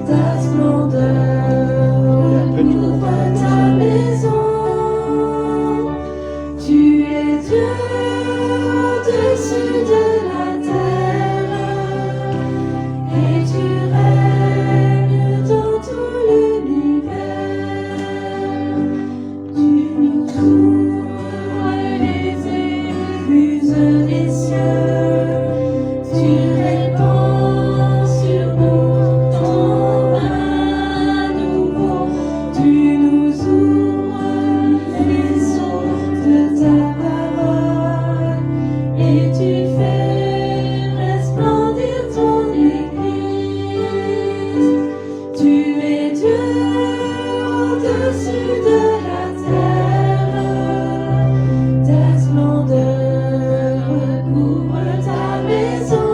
ta splendeur couvre ta maison. Tu es Dieu au-dessus de la terre et tu règnes dans tout l'univers. Tu nous ouvres les écluses des cieux. Tu répands sur nous ton vin nouveau. Tu nous ouvres les eaux de ta parole et tu fais resplendir ton Église. Tu es Dieu au-dessus de la terre. Ta splendeur couvre ta maison.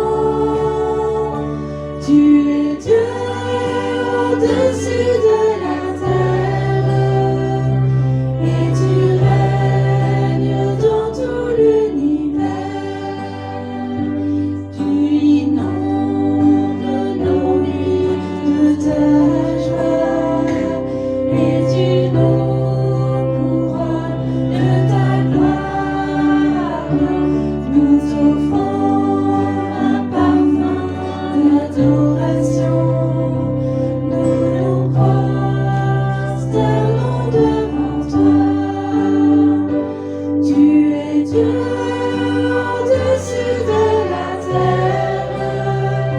Tu es Dieu au-dessus de la terre et tu règnes dans tout l'univers. Tu inondes nos vies de ta joie et tu nous couronnes de ta gloire. Nous offrons un parfum d'adoration. Nous nous prosternons devant toi. Tu es Dieu au-dessus de la terre.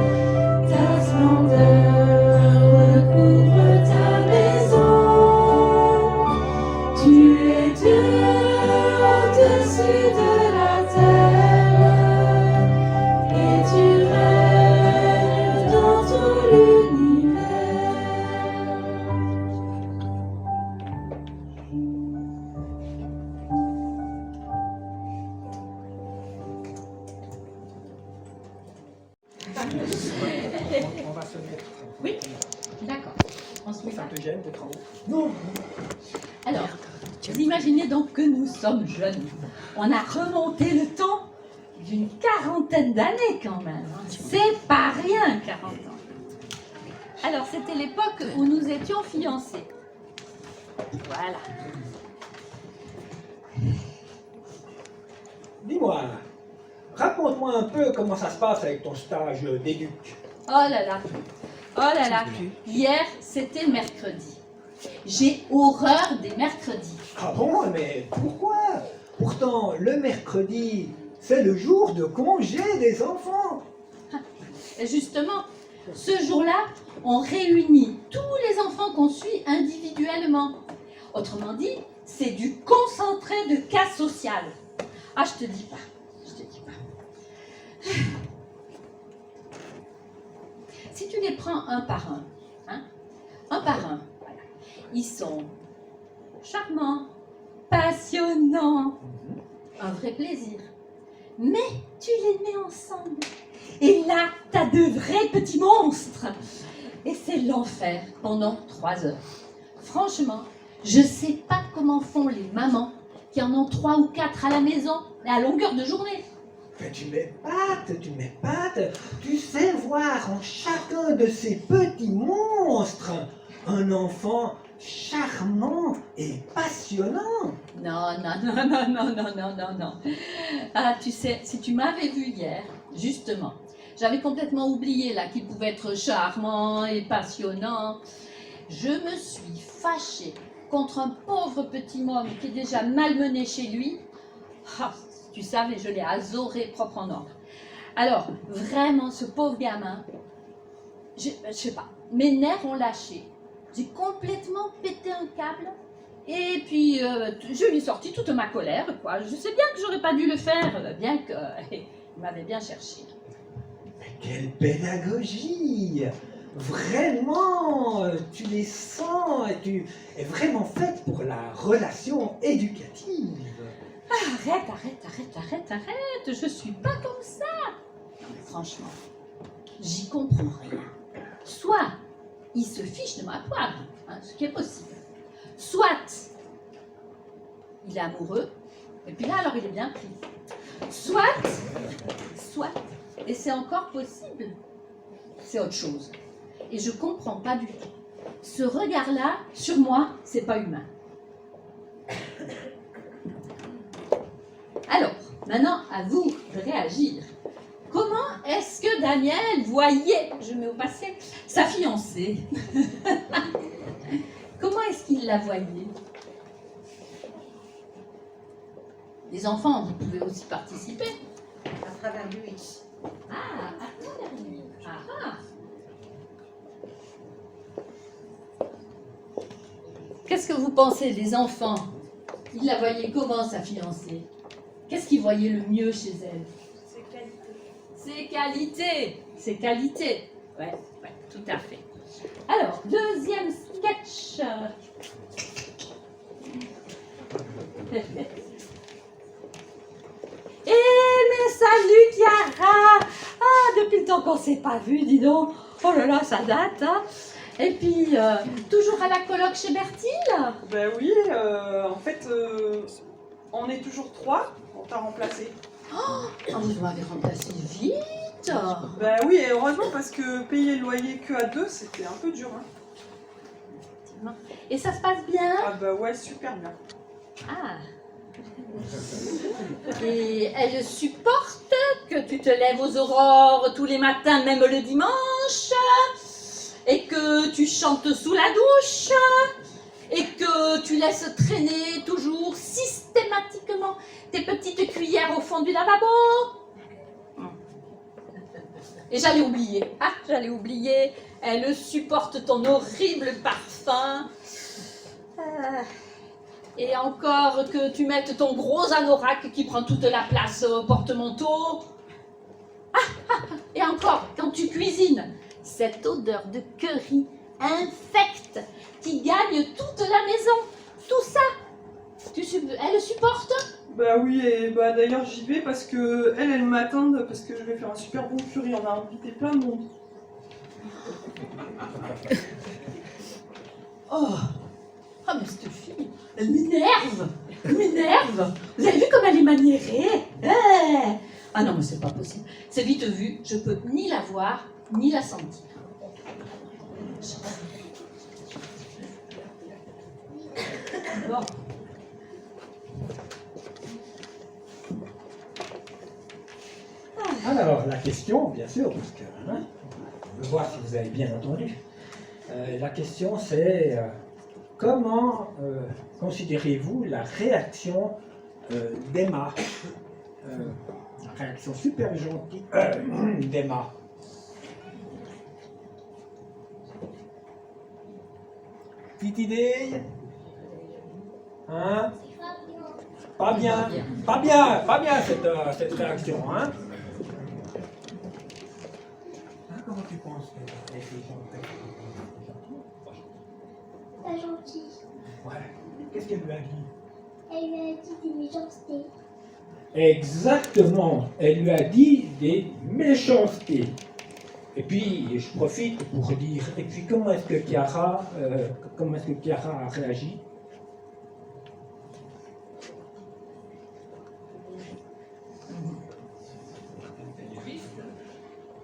Ta splendeur couvre ta maison. Tu es Dieu au-dessus de la terre et tu règnes dans tout l'univers. On va se mettre. Oui, d'accord. On se met Ça là. te gêne d'être en haut? Non. Alors, vous imaginez donc que nous sommes jeunes. On a remonté le temps d'une quarantaine d'années quand même. C'est pas rien, 40 ans. Alors, c'était l'époque où nous étions fiancés. Voilà. Dis-moi, raconte-moi un peu comment ça se passe avec ton stage d'éduc. Oh là là. Oh là là. Hier, c'était mercredi. J'ai horreur des mercredis. Ah bon, mais pourquoi? Pourtant, le mercredi, c'est le jour de congé des enfants. Et justement, ce jour-là, on réunit tous les enfants qu'on suit individuellement. Autrement dit, c'est du concentré de cas social. Ah, je te dis pas. Je te dis pas. Si tu les prends un par un, voilà. Ils sont charmants, passionnants, un vrai plaisir. Mais tu les mets ensemble. Et là, t'as de vrais petits monstres. Et c'est l'enfer pendant 3 heures. Franchement, je sais pas comment font les mamans qui en ont 3 ou 4 à la maison à longueur de journée. Mais tu m'épates. Tu sais voir en chacun de ces petits monstres un enfant charmant et passionnant. Non. Ah, tu sais, si tu m'avais vu hier, justement, j'avais complètement oublié là qu'il pouvait être charmant et passionnant. Je me suis fâchée contre un pauvre petit môme qui est déjà malmené chez lui. Ah, tu savais, je l'ai azoré propre en ordre. Alors, vraiment, ce pauvre gamin, je sais pas, mes nerfs ont lâché. J'ai complètement pété un câble. Et puis, je lui ai sorti toute ma colère, quoi. Je sais bien que j'aurais pas dû le faire, bien qu'il m'avait bien cherché. Mais quelle pédagogie! Vraiment, tu les sens et tu es vraiment faite pour la relation éducative. Arrête, je suis pas comme ça. Non, mais franchement, j'y comprends rien. Soit il se fiche de ma poire, ce qui est possible. Soit il est amoureux, et puis là alors il est bien pris. Soit, et c'est encore possible, c'est autre chose. et je comprends pas du tout. Ce regard-là, sur moi, c'est pas humain. Alors, maintenant, à vous de réagir. Comment est-ce que Daniel voyait, je mets au passé, sa fiancée? Comment est-ce qu'il la voyait? Les enfants, vous pouvez aussi participer. À travers lui. Ah, à travers lui. Ah, ah. Qu'est-ce que vous pensez, les enfants? Ils la voyaient comment, sa fiancée? Qu'est-ce qu'ils voyaient le mieux chez elle? Ses qualités. Ses qualités. Ses qualités. Ouais, tout à fait. Alors, deuxième sketch. Mais salut Chiara! Ah, depuis le temps qu'on ne s'est pas vu, dis donc. Oh là là, ça date, hein. Et puis, toujours à la coloc chez Bertille? Ben oui, en fait, on est toujours 3, on t'a remplacé. Oh, vous m'avez remplacé vite. Ben oui, et heureusement parce que payer le loyer que à 2, c'était un peu dur. Hein. Et ça se passe bien? Ah ben ouais, super bien. Ah. Et elle supporte que tu te lèves aux aurores tous les matins, même le dimanche, et que tu chantes sous la douche, et que tu laisses traîner toujours systématiquement tes petites cuillères au fond du lavabo. Et j'allais oublier, elle supporte ton horrible parfum. Et encore que tu mettes ton gros anorak qui prend toute la place au porte-manteau. Et encore, quand tu cuisines, cette odeur de curry infecte qui gagne toute la maison. Tout ça, elle supporte? Bah oui, et bah d'ailleurs j'y vais parce que elle m'attend parce que je vais faire un super bon curry, on a invité plein de monde. Oh, mais cette fille, elle m'énerve. Vous avez vu comme elle est maniérée? Ah non, mais c'est pas possible. C'est vite vu, je peux ni la voir, ni la sentir. Bon. Alors, la question, bien sûr, parce que on veut voir si vous avez bien entendu. La question, c'est comment considérez-vous la réaction d'Emma, la réaction super gentille d'Emma? Petite idée? Hein? Pas bien cette réaction, hein? Comment tu penses que les filles sont Pas gentille. Ouais. Qu'est-ce qu'elle lui a dit? Elle lui a dit des méchancetés. Exactement. Elle lui a dit des méchancetés. Et puis, je profite pour dire, et puis comment est-ce que Chiara a réagi?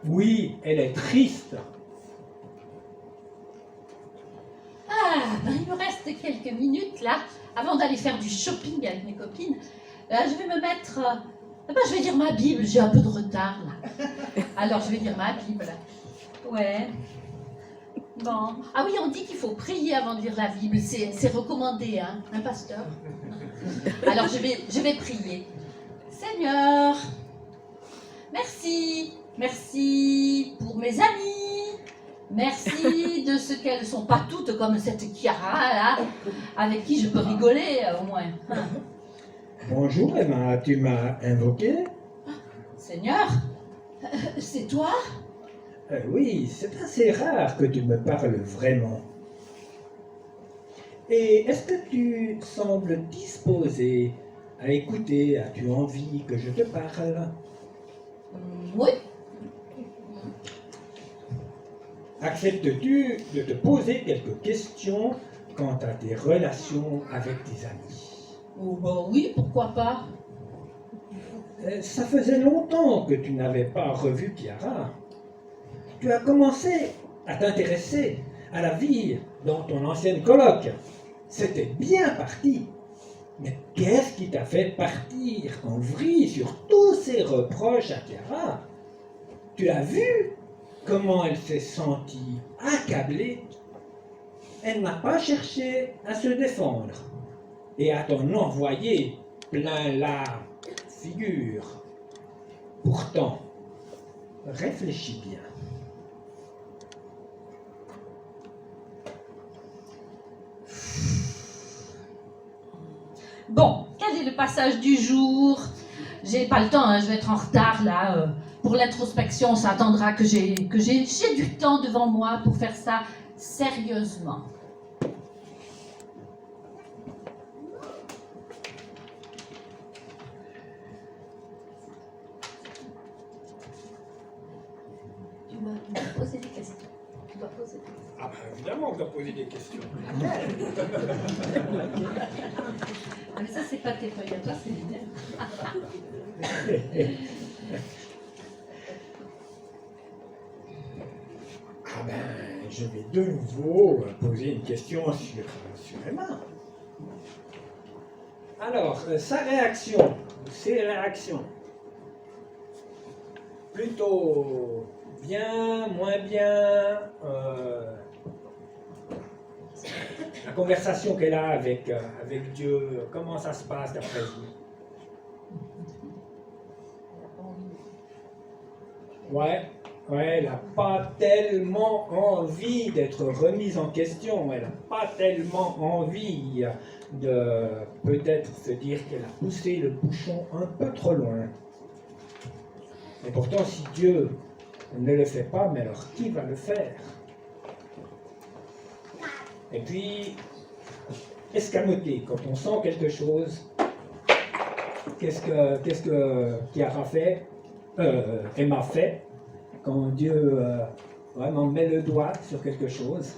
Oui, elle est triste. Il me reste quelques minutes là, avant d'aller faire du shopping avec mes copines. Je vais me mettre... je vais lire ma Bible, j'ai un peu de retard là. Alors je vais lire ma Bible. Ouais. Bon. Ah oui, on dit qu'il faut prier avant de lire la Bible. C'est recommandé, hein, un pasteur. Alors je vais prier. Seigneur, merci pour mes amis. Merci de ce qu'elles ne sont pas toutes comme cette Chiara là, avec qui je peux rigoler au moins. Bonjour Emma, tu m'as invoqué? Seigneur, c'est toi? Oui, c'est assez rare que tu me parles vraiment. Et est-ce que tu sembles disposé à écouter? As-tu envie que je te parle? Oui. Acceptes-tu de te poser quelques questions quant à tes relations avec tes amis? Oh, bah oui, pourquoi pas? Ça faisait longtemps que tu n'avais pas revu Chiara. Tu as commencé à t'intéresser à la vie dans ton ancienne coloc. C'était bien parti. Mais qu'est-ce qui t'a fait partir en vrille sur tous ces reproches à Chiara? Tu as vu comment elle s'est sentie accablée? Elle n'a pas cherché à se défendre et à t'en envoyer plein la figure. Pourtant, réfléchis bien. Bon, quel est le passage du jour? J'ai pas le temps, hein, je vais être en retard là. Pour l'introspection, ça attendra que j'ai du temps devant moi pour faire ça sérieusement. Tu dois poser des questions. Tu dois poser des questions. Ah ben évidemment, on doit poser des questions. Ah mais ça c'est pas tes feuilles à toi, c'est les miennes. Ah ben, je vais de nouveau poser une question sur Emma. Alors, sa réaction, ses réactions, plutôt bien, moins bien, la conversation qu'elle a avec Dieu, comment ça se passe d'après vous? Ouais, elle n'a pas tellement envie d'être remise en question, elle n'a pas tellement envie de peut-être se dire qu'elle a poussé le bouchon un peu trop loin. Et pourtant, si Dieu ne le fait pas, mais alors qui va le faire? Et puis, escamoter, quand on sent quelque chose, qu'est-ce que Chiara fait, Emma fait, quand Dieu vraiment met le doigt sur quelque chose?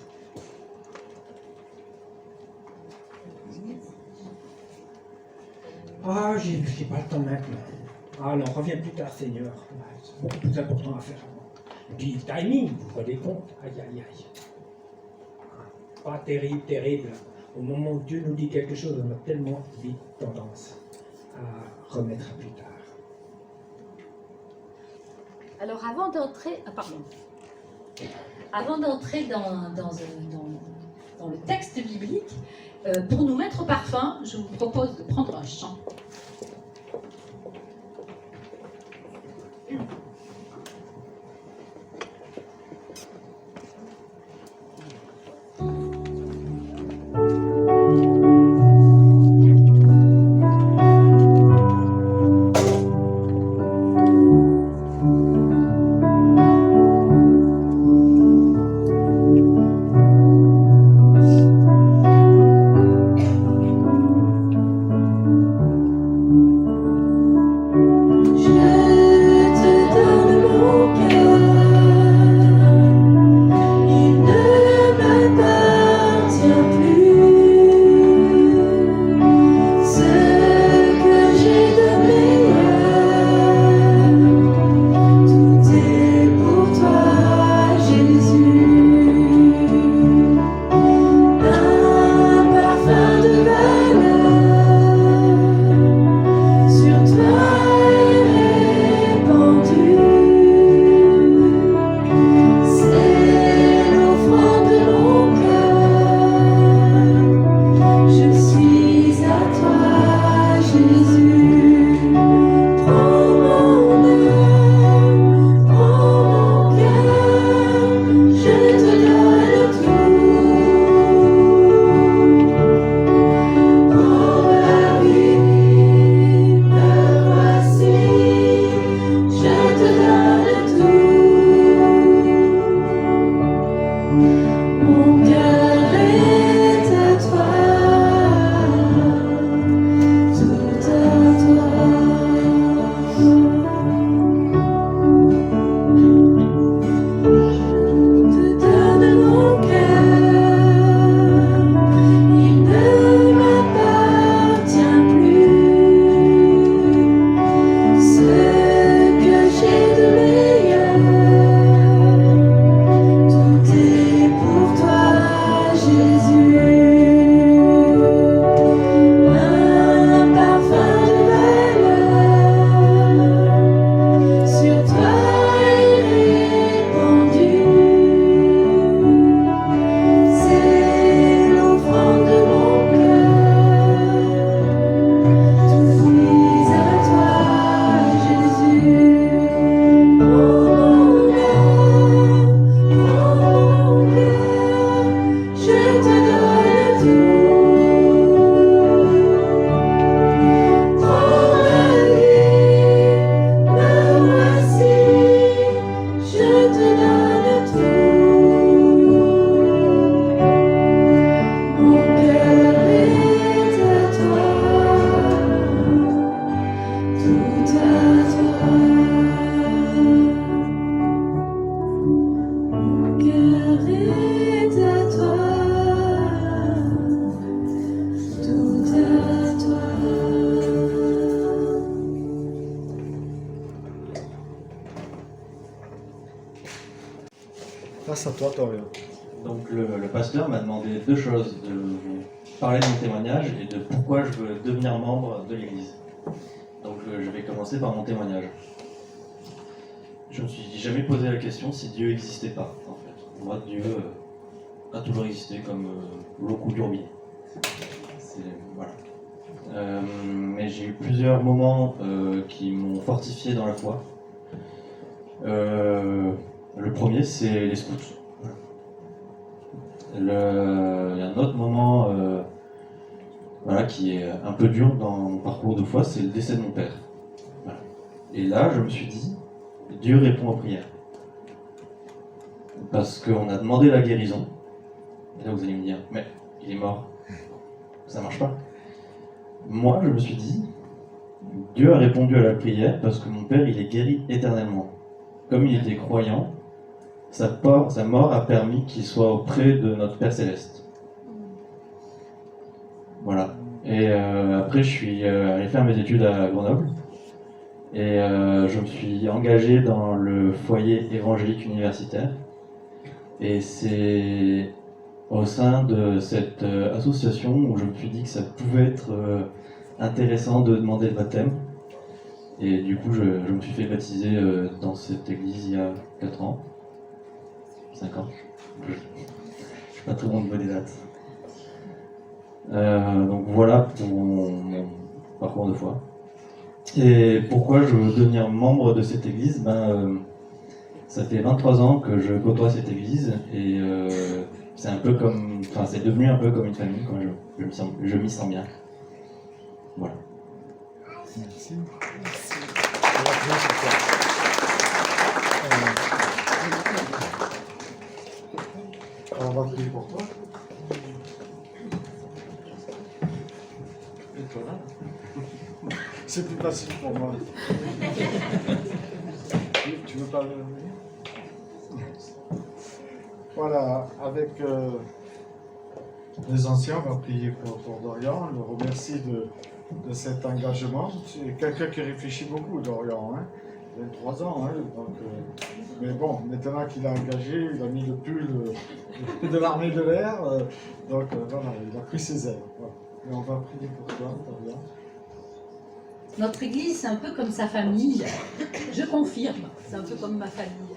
Ah, j'ai pas le temps maintenant. Ah non, reviens plus tard, Seigneur. C'est beaucoup plus important à faire avant. Et puis, le timing, vous vous rendez compte? Aïe, aïe, aïe. Pas terrible, terrible. Au moment où Dieu nous dit quelque chose, on a tellement vite tendance à remettre à plus tard. Alors avant d'entrer, dans le texte biblique, pour nous mettre au parfum, je vous propose de prendre un chant. Tout Grâce à toi, Dorian. Donc le pasteur m'a demandé deux choses, de vous parler de mon témoignage et de pourquoi je veux devenir membre de l'Église. Donc je vais commencer par mon témoignage. Je me suis jamais posé la question si Dieu n'existait pas, en fait. Pour moi, Dieu a toujours existé comme l'eau coule du robinet. Voilà. Mais j'ai eu plusieurs moments qui m'ont fortifié dans la foi. Le premier, c'est les scouts. Il y a un autre moment qui est un peu dur dans mon parcours de foi, c'est le décès de mon père. Voilà. Et là, je me suis dit, Dieu répond aux prières. Parce qu'on a demandé la guérison. Et là, vous allez me dire, mais il est mort. Ça marche pas. Moi, je me suis dit, Dieu a répondu à la prière parce que mon père, il est guéri éternellement. Comme il était croyant, sa mort a permis qu'il soit auprès de notre Père Céleste. Voilà. Et après, je suis allé faire mes études à Grenoble. Et je me suis engagé dans le foyer évangélique universitaire. Et c'est au sein de cette association où je me suis dit que ça pouvait être intéressant de demander le baptême. Et du coup, je me suis fait baptiser dans cette église il y a 4 ans. 5 ans. Je suis pas très bon de des dates. Donc voilà pour mon parcours de foi. Et pourquoi je veux devenir membre de cette église? Ça fait 23 ans que je côtoie cette église et c'est un peu comme, c'est devenu un peu comme une famille quand je m'y sens bien. Voilà. Merci. On va prier pour toi. C'est plus facile pour moi. Tu veux pas venir? Voilà, avec les anciens, on va prier pour Dorian. On le remercie de cet engagement. C'est quelqu'un qui réfléchit beaucoup, Dorian. Hein. 23 ans, hein, donc, mais bon, maintenant qu'il a engagé, il a mis le pull de l'armée de l'air, donc voilà, il a pris ses ailes. Voilà. Et on va prier pour toi, Dorian. Notre église, c'est un peu comme sa famille. Je confirme, c'est un peu comme ma famille.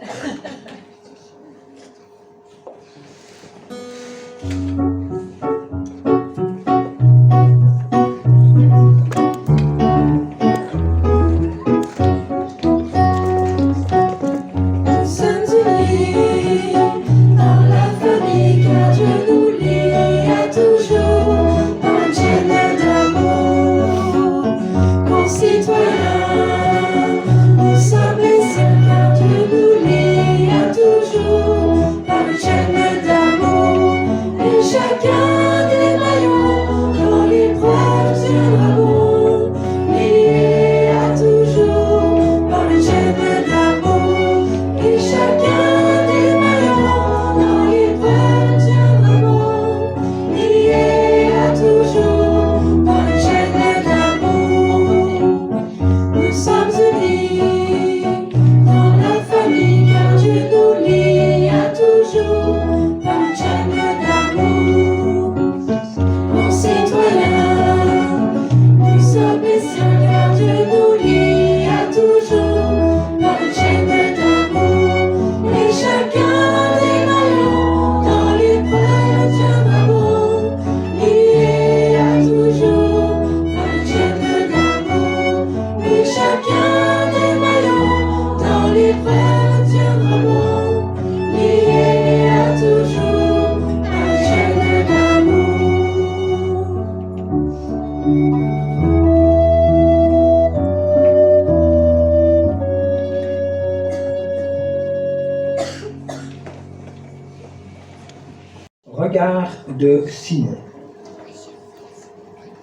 Regard de Simon.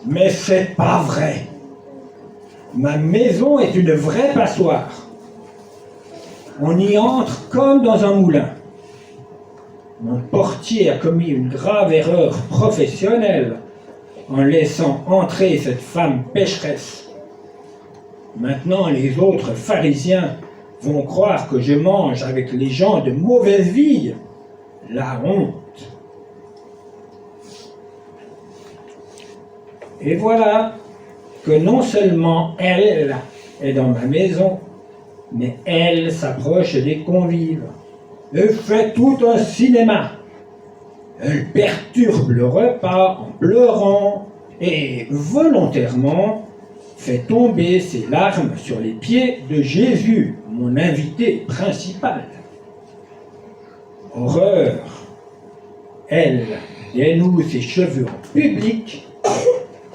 Mais c'est pas vrai. Ma maison est une vraie passoire. On y entre comme dans un moulin. Mon portier a commis une grave erreur professionnelle en laissant entrer cette femme pécheresse. Maintenant, les autres pharisiens vont croire que je mange avec les gens de mauvaise vie la honte. Et voilà que non seulement elle est dans ma maison, mais elle s'approche des convives et fait tout un cinéma. Elle perturbe le repas en pleurant et volontairement fait tomber ses larmes sur les pieds de Jésus, mon invité principal. Horreur! Elle dénoue ses cheveux en public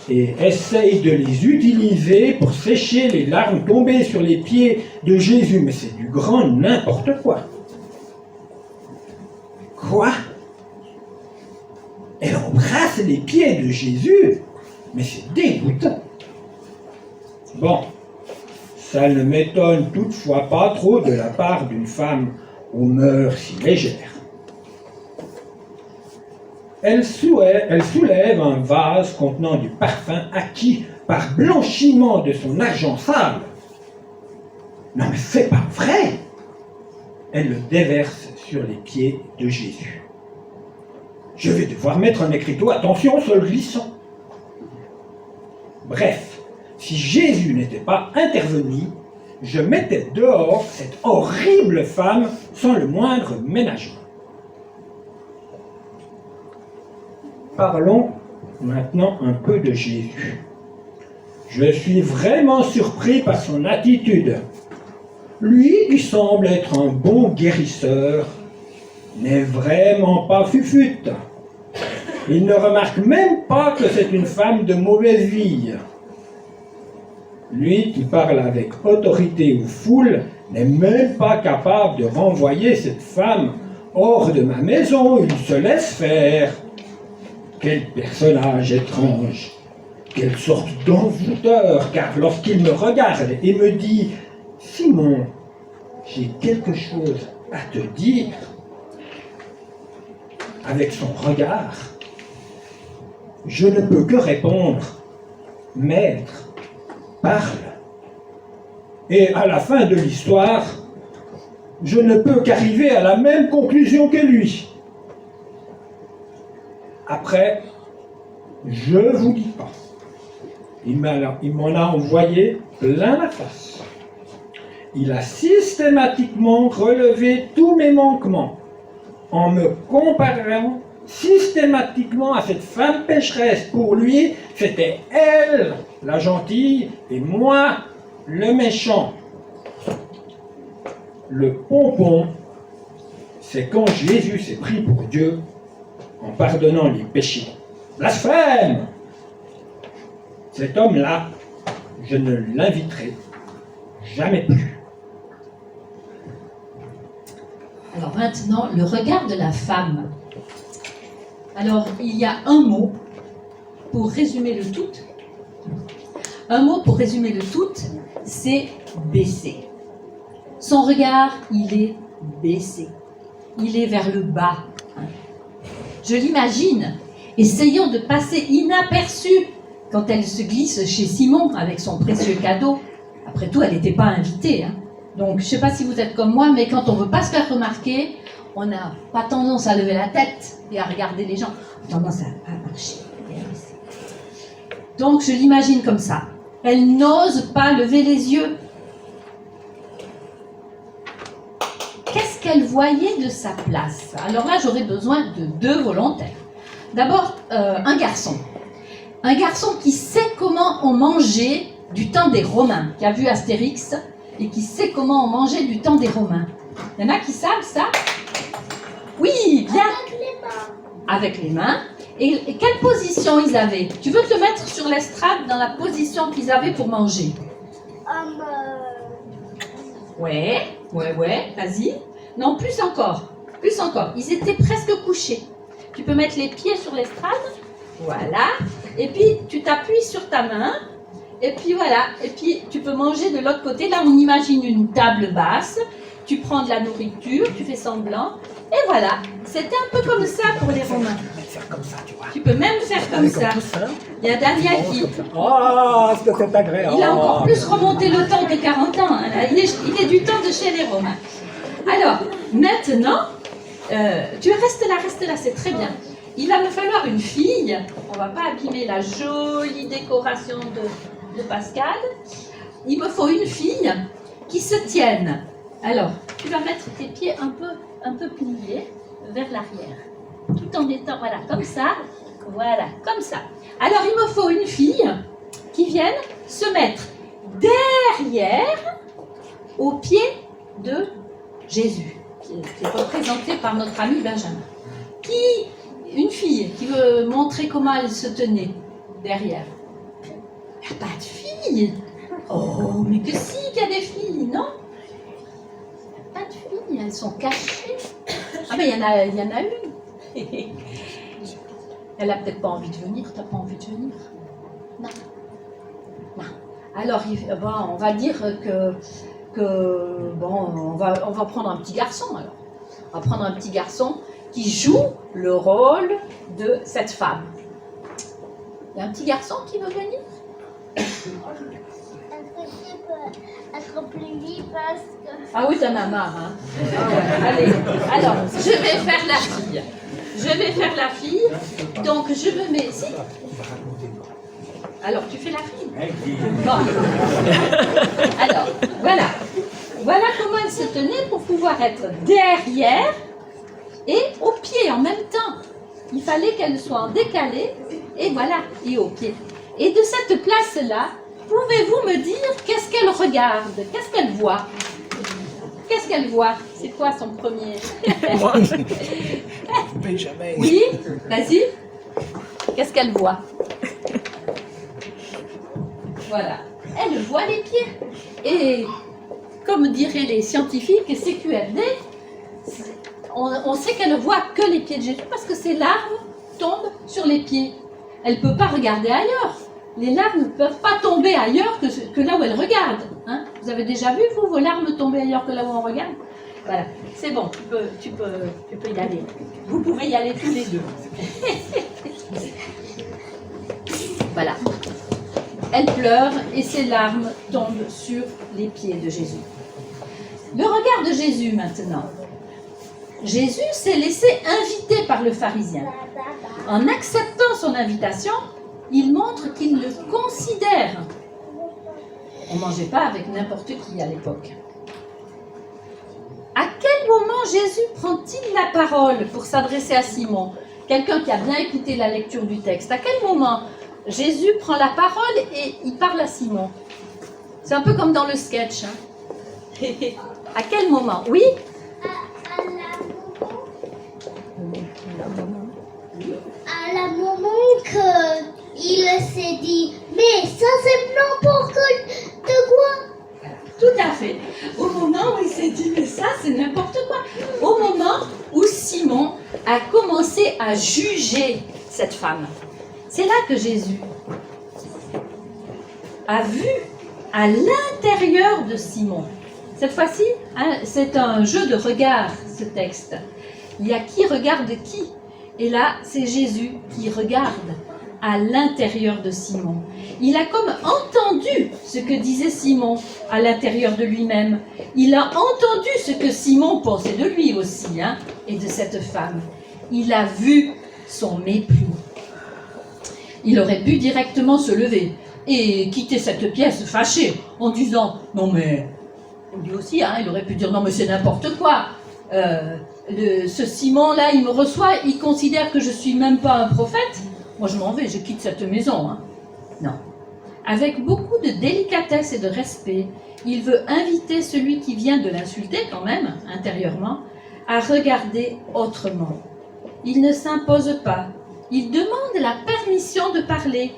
et essaye de les utiliser pour sécher les larmes tombées sur les pieds de Jésus. Mais c'est du grand n'importe quoi. Quoi? Elle embrasse les pieds de Jésus? Mais c'est dégoûtant. Bon, ça ne m'étonne toutefois pas trop de la part d'une femme aux mœurs si légères. Elle soulève un vase contenant du parfum acquis par blanchiment de son argent sale. Non mais c'est pas vrai! Elle le déverse sur les pieds de Jésus. Je vais devoir mettre un écriteau, attention, sol glissant. Bref, si Jésus n'était pas intervenu, je mettais dehors cette horrible femme sans le moindre ménagement. Parlons maintenant un peu de Jésus. Je suis vraiment surpris par son attitude. Lui qui semble être un bon guérisseur n'est vraiment pas fufute. Il ne remarque même pas que c'est une femme de mauvaise vie. Lui qui parle avec autorité aux foules n'est même pas capable de renvoyer cette femme hors de ma maison. Il se laisse faire. Quel personnage étrange, quelle sorte d'envoûteur, car lorsqu'il me regarde et me dit « Simon, j'ai quelque chose à te dire », avec son regard, je ne peux que répondre « Maître, parle ». Et à la fin de l'histoire, je ne peux qu'arriver à la même conclusion que lui. Après, je vous dis pas. Il m'en a envoyé plein la face. Il a systématiquement relevé tous mes manquements en me comparant systématiquement à cette femme pécheresse. Pour lui, c'était elle, la gentille, et moi, le méchant. Le pompon, c'est quand Jésus s'est pris pour Dieu en pardonnant les péchés. Blasphème! Cet homme-là, je ne l'inviterai jamais plus. Alors maintenant, le regard de la femme. Alors, il y a un mot pour résumer le tout. Un mot pour résumer le tout, c'est baisser. Son regard, il est baissé. Il est vers le bas. Je l'imagine essayant de passer inaperçue quand elle se glisse chez Simon avec son précieux cadeau. Après tout, elle n'était pas invitée. Donc, je ne sais pas si vous êtes comme moi, mais quand on ne veut pas se faire remarquer, on n'a pas tendance à lever la tête et à regarder les gens. On a tendance à marcher. Donc, je l'imagine comme ça. Elle n'ose pas lever les yeux. Qu'est-ce qu'elle voyait de sa place? Alors là, j'aurais besoin de deux volontaires. D'abord, un garçon. Un garçon qui sait comment on mangeait du temps des Romains, qui a vu Astérix et qui sait comment on mangeait du temps des Romains. Il y en a qui savent ça? Oui, bien. Avec les mains. Avec les mains. Et quelle position ils avaient? Tu veux te mettre sur l'estrade dans la position qu'ils avaient pour manger? Ouais, vas-y. Non, plus encore. Ils étaient presque couchés. Tu peux mettre les pieds sur l'estrade. Voilà. Et puis, tu t'appuies sur ta main. Et puis, voilà. Et puis, tu peux manger de l'autre côté. Là, on imagine une table basse. Tu prends de la nourriture, tu fais semblant. Et voilà. C'était un peu comme ça pour les Romains. Tu peux même faire comme ça. Il y a Daniel qui... Oh, est-ce que c'est agréable? Il a encore plus remonté le temps que 40 ans. Hein. Il est du temps de chez les Romains. Alors, maintenant, Tu restes là, c'est très bien. Il va me falloir une fille. On va pas abîmer la jolie décoration de Pascal. Il me faut une fille qui se tienne. Alors, tu vas mettre tes pieds un peu pliés vers l'arrière, tout en étant, voilà, comme ça. Alors, il me faut une fille qui vienne se mettre derrière, au pied de Jésus, qui est représenté par notre ami Benjamin. Une fille qui veut montrer comment elle se tenait derrière. Il n'y a pas de fille. Oh, mais que si, qu'il y a des filles, non? Il n'y a pas de filles, elles sont cachées. Ah, mais il y en a une. Elle a peut-être pas envie de venir, t'as pas envie de venir? Non. Alors, on va dire on va prendre un petit garçon, alors. On va prendre un petit garçon qui joue le rôle de cette femme. Il y a un petit garçon qui veut venir? Est-ce que tu peux être plus vite parce que... Ah oui, t'en as marre, hein? Ah ouais, allez, alors, je vais faire la fille. Donc, je me mets ici. Alors, tu fais la fille? Bon. Alors, voilà. Voilà comment elle se tenait pour pouvoir être derrière et au pied en même temps. Il fallait qu'elle soit en décalé, et voilà, et au pied. Et de cette place-là, pouvez-vous me dire qu'est-ce qu'elle regarde? Qu'est-ce qu'elle voit? Qu'est-ce qu'elle voit? C'est quoi son premier? Benjamin. Oui, vas-y. Qu'est-ce qu'elle voit? Voilà. Elle voit les pieds. Et comme diraient les scientifiques, CQFD, on sait qu'elle ne voit que les pieds de Jésus parce que ses larmes tombent sur les pieds. Elle ne peut pas regarder ailleurs. Les larmes ne peuvent pas tomber ailleurs que là où elle regarde. Hein? Vous avez déjà vu, vous, vos larmes tomber ailleurs que là où on regarde? Voilà, c'est bon, tu peux y aller. Vous pouvez y aller tous les deux. Voilà. Elle pleure et ses larmes tombent sur les pieds de Jésus. Le regard de Jésus maintenant. Jésus s'est laissé inviter par le pharisien. En acceptant son invitation, il montre qu'il le considère. On ne mangeait pas avec n'importe qui à l'époque. À quel moment Jésus prend-il la parole pour s'adresser à Simon? Quelqu'un qui a bien écouté la lecture du texte. À quel moment Jésus prend la parole et il parle à Simon? C'est un peu comme dans le sketch. Hein? À quel moment? Oui? À la moment qu'il s'est dit, mais ça c'est n'importe quoi. Tout à fait. Au moment où il s'est dit, mais ça c'est n'importe quoi. Au moment où Simon a commencé à juger cette femme. C'est là que Jésus a vu à l'intérieur de Simon. Cette fois-ci, hein, c'est un jeu de regard, ce texte. Il y a qui regarde qui. Et là, c'est Jésus qui regarde à l'intérieur de Simon. Il a comme entendu ce que disait Simon à l'intérieur de lui-même. Il a entendu ce que Simon pensait de lui aussi, hein, et de cette femme. Il a vu son mépris. Il aurait pu directement se lever et quitter cette pièce fâché en disant « Non mais, lui aussi, hein, il aurait pu dire « Non mais c'est n'importe quoi. Ce Simon-là, il me reçoit, il considère que je ne suis même pas un prophète. Moi je m'en vais, je quitte cette maison. Hein. » Non. Avec beaucoup de délicatesse et de respect, il veut inviter celui qui vient de l'insulter quand même, intérieurement, à regarder autrement. Il ne s'impose pas. Il demande la permission de parler.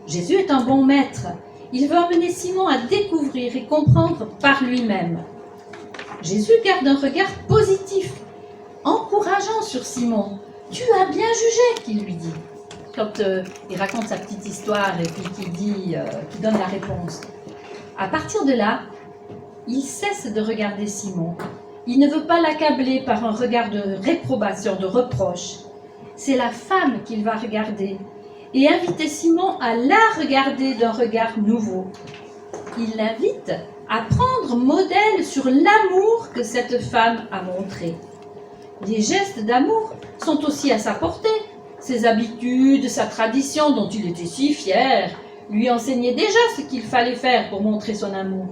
Jésus est un bon maître. Il veut emmener Simon à découvrir et comprendre par lui-même. Jésus garde un regard positif, encourageant sur Simon. « Tu as bien jugé », qu'il lui dit. Quand il raconte sa petite histoire et puis qu'il donne la réponse. À partir de là, il cesse de regarder Simon. Il ne veut pas l'accabler par un regard de réprobation, de reproche. C'est la femme qu'il va regarder et inviter Simon à la regarder d'un regard nouveau. Il l'invite à prendre modèle sur l'amour que cette femme a montré. Les gestes d'amour sont aussi à sa portée. Ses habitudes, sa tradition dont il était si fier, lui enseignaient déjà ce qu'il fallait faire pour montrer son amour.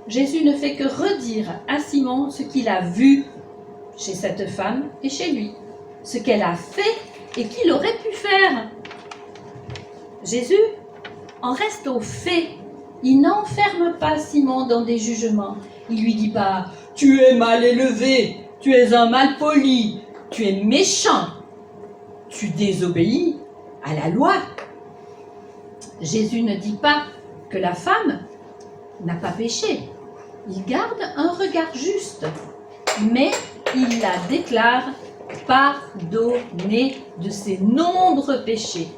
Jésus ne fait que redire à Simon ce qu'il a vu chez cette femme et chez lui, ce qu'elle a fait et qu'il aurait pu faire. Jésus en reste aux faits. Il n'enferme pas Simon dans des jugements. Il lui dit pas « Tu es mal élevé, tu es un malpoli, tu es méchant, tu désobéis à la loi. » Jésus ne dit pas que la femme n'a pas péché. Il garde un regard juste, mais il la déclare pardonnée de ses nombreux péchés.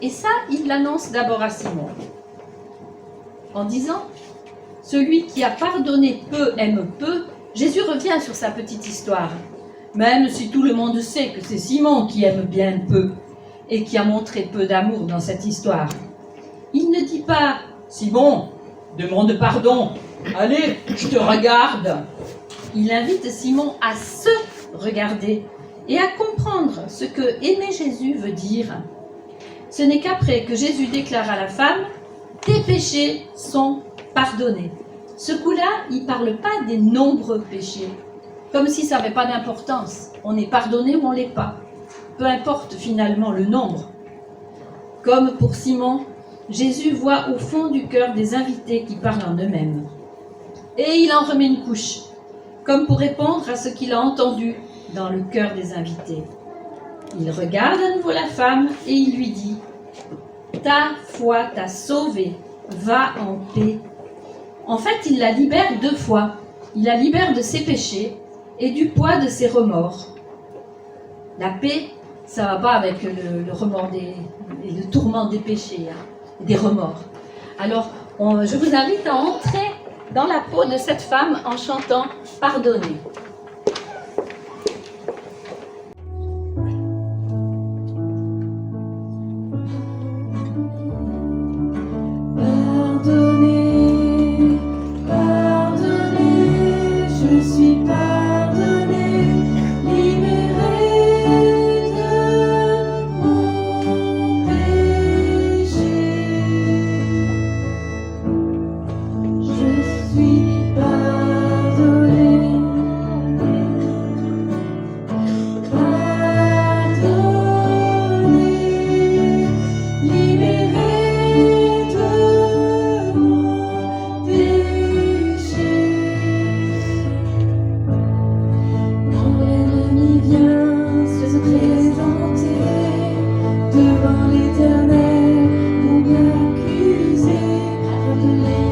Et ça, il l'annonce d'abord à Simon, en disant « Celui qui a pardonné peu aime peu », Jésus revient sur sa petite histoire, même si tout le monde sait que c'est Simon qui aime bien peu et qui a montré peu d'amour dans cette histoire. Il ne dit pas « Simon, demande pardon, allez, je te regarde ». Il invite Simon à se regarder et à comprendre ce que aimer Jésus veut dire. Ce n'est qu'après que Jésus déclare à la femme « Tes péchés sont pardonnés ». Ce coup-là, il ne parle pas des nombreux péchés, comme si ça n'avait pas d'importance. On est pardonné ou on ne l'est pas. Peu importe finalement le nombre. Comme pour Simon, Jésus voit au fond du cœur des invités qui parlent en eux-mêmes. Et il en remet une couche, comme pour répondre à ce qu'il a entendu dans le cœur des invités. Il regarde à nouveau la femme et il lui dit « Ta foi t'a sauvée, va en paix. » En fait, il la libère deux fois. Il la libère de ses péchés et du poids de ses remords. La paix, ça ne va pas avec le remords et le tourment des péchés, des remords. Alors, je vous invite à entrer dans la peau de cette femme en chantant « Pardonnez ». Pardonnez, pardonnez, je suis pardonnée, libérée de mon péché. Je suis pardonnée, pardonnée, libérée de mon péché. Quand l'ennemi vient se présenter devant l'Éternel pour m'accuser, pardonnez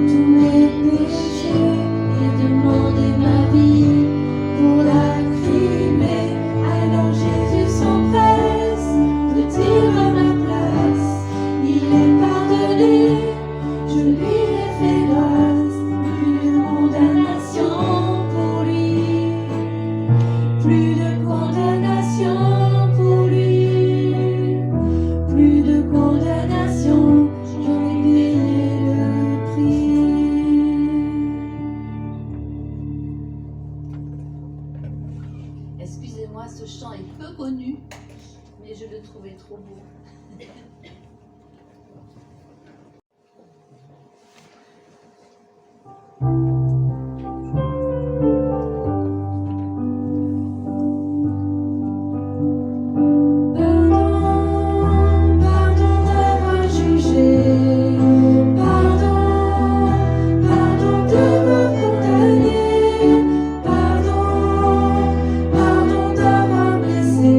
tous mes péchés et demander ma vie pour la crimer. Alors Jésus s'empresse de dire à ma place, il est pardonné, je lui ai fait grâce. Plus de condamnation pour lui, plus de condamnation pour lui, plus de condamnation, j'en ai payé le prix. Excusez-moi, ce chant est peu connu, mais je le trouvais trop beau. Pardon, pardon d'avoir jugé, pardon, pardon de me condamner, pardon, pardon d'avoir blessé,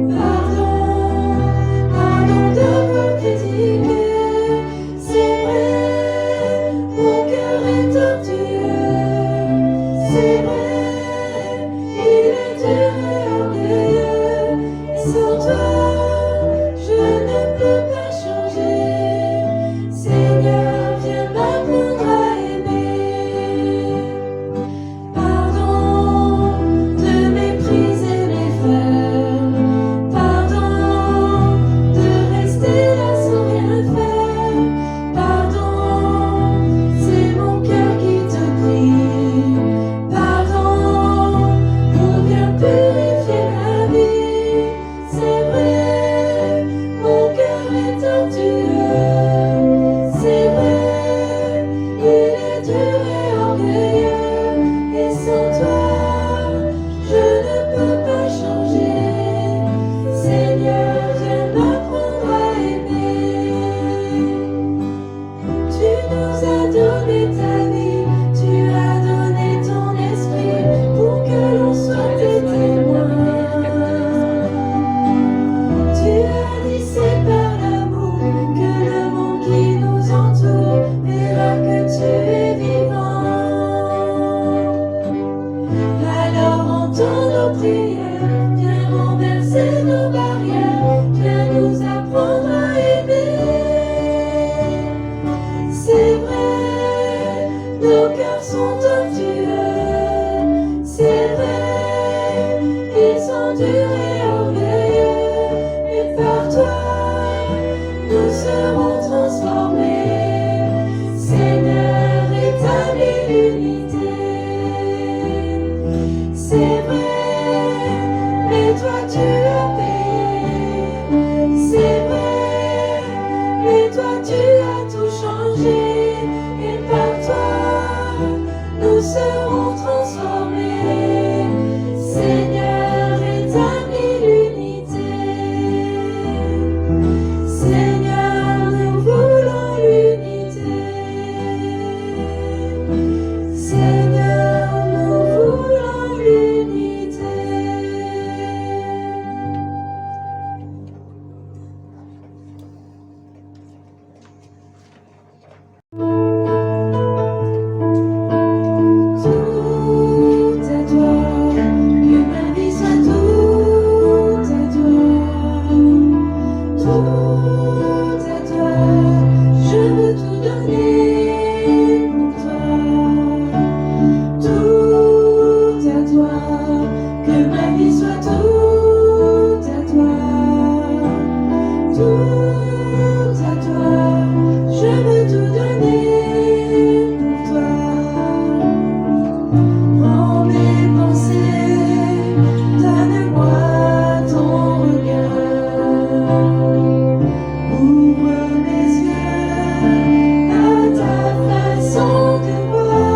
pardon, pardon trop dur et orgueilleux, mais par toi, nous serons transformés. Seigneur, établis l'unité. C'est vrai, mais toi tu as payé. C'est vrai, mais toi tu as tout changé. Et par toi, nous serons transformés. Seigneur, établis l'unité. Seigneur, nous voulons l'unité. Seigneur, nous voulons l'unité. Tout à toi, que ma vie soit tout à toi. Tout à toi, je veux tout donner pour toi. Tout à toi, que ma vie soit tout à toi. Tout à toi, je veux tout donner pour toi. Prends mes pensées, donne-moi ton regard. Ouvre mes yeux à ta façon de voir.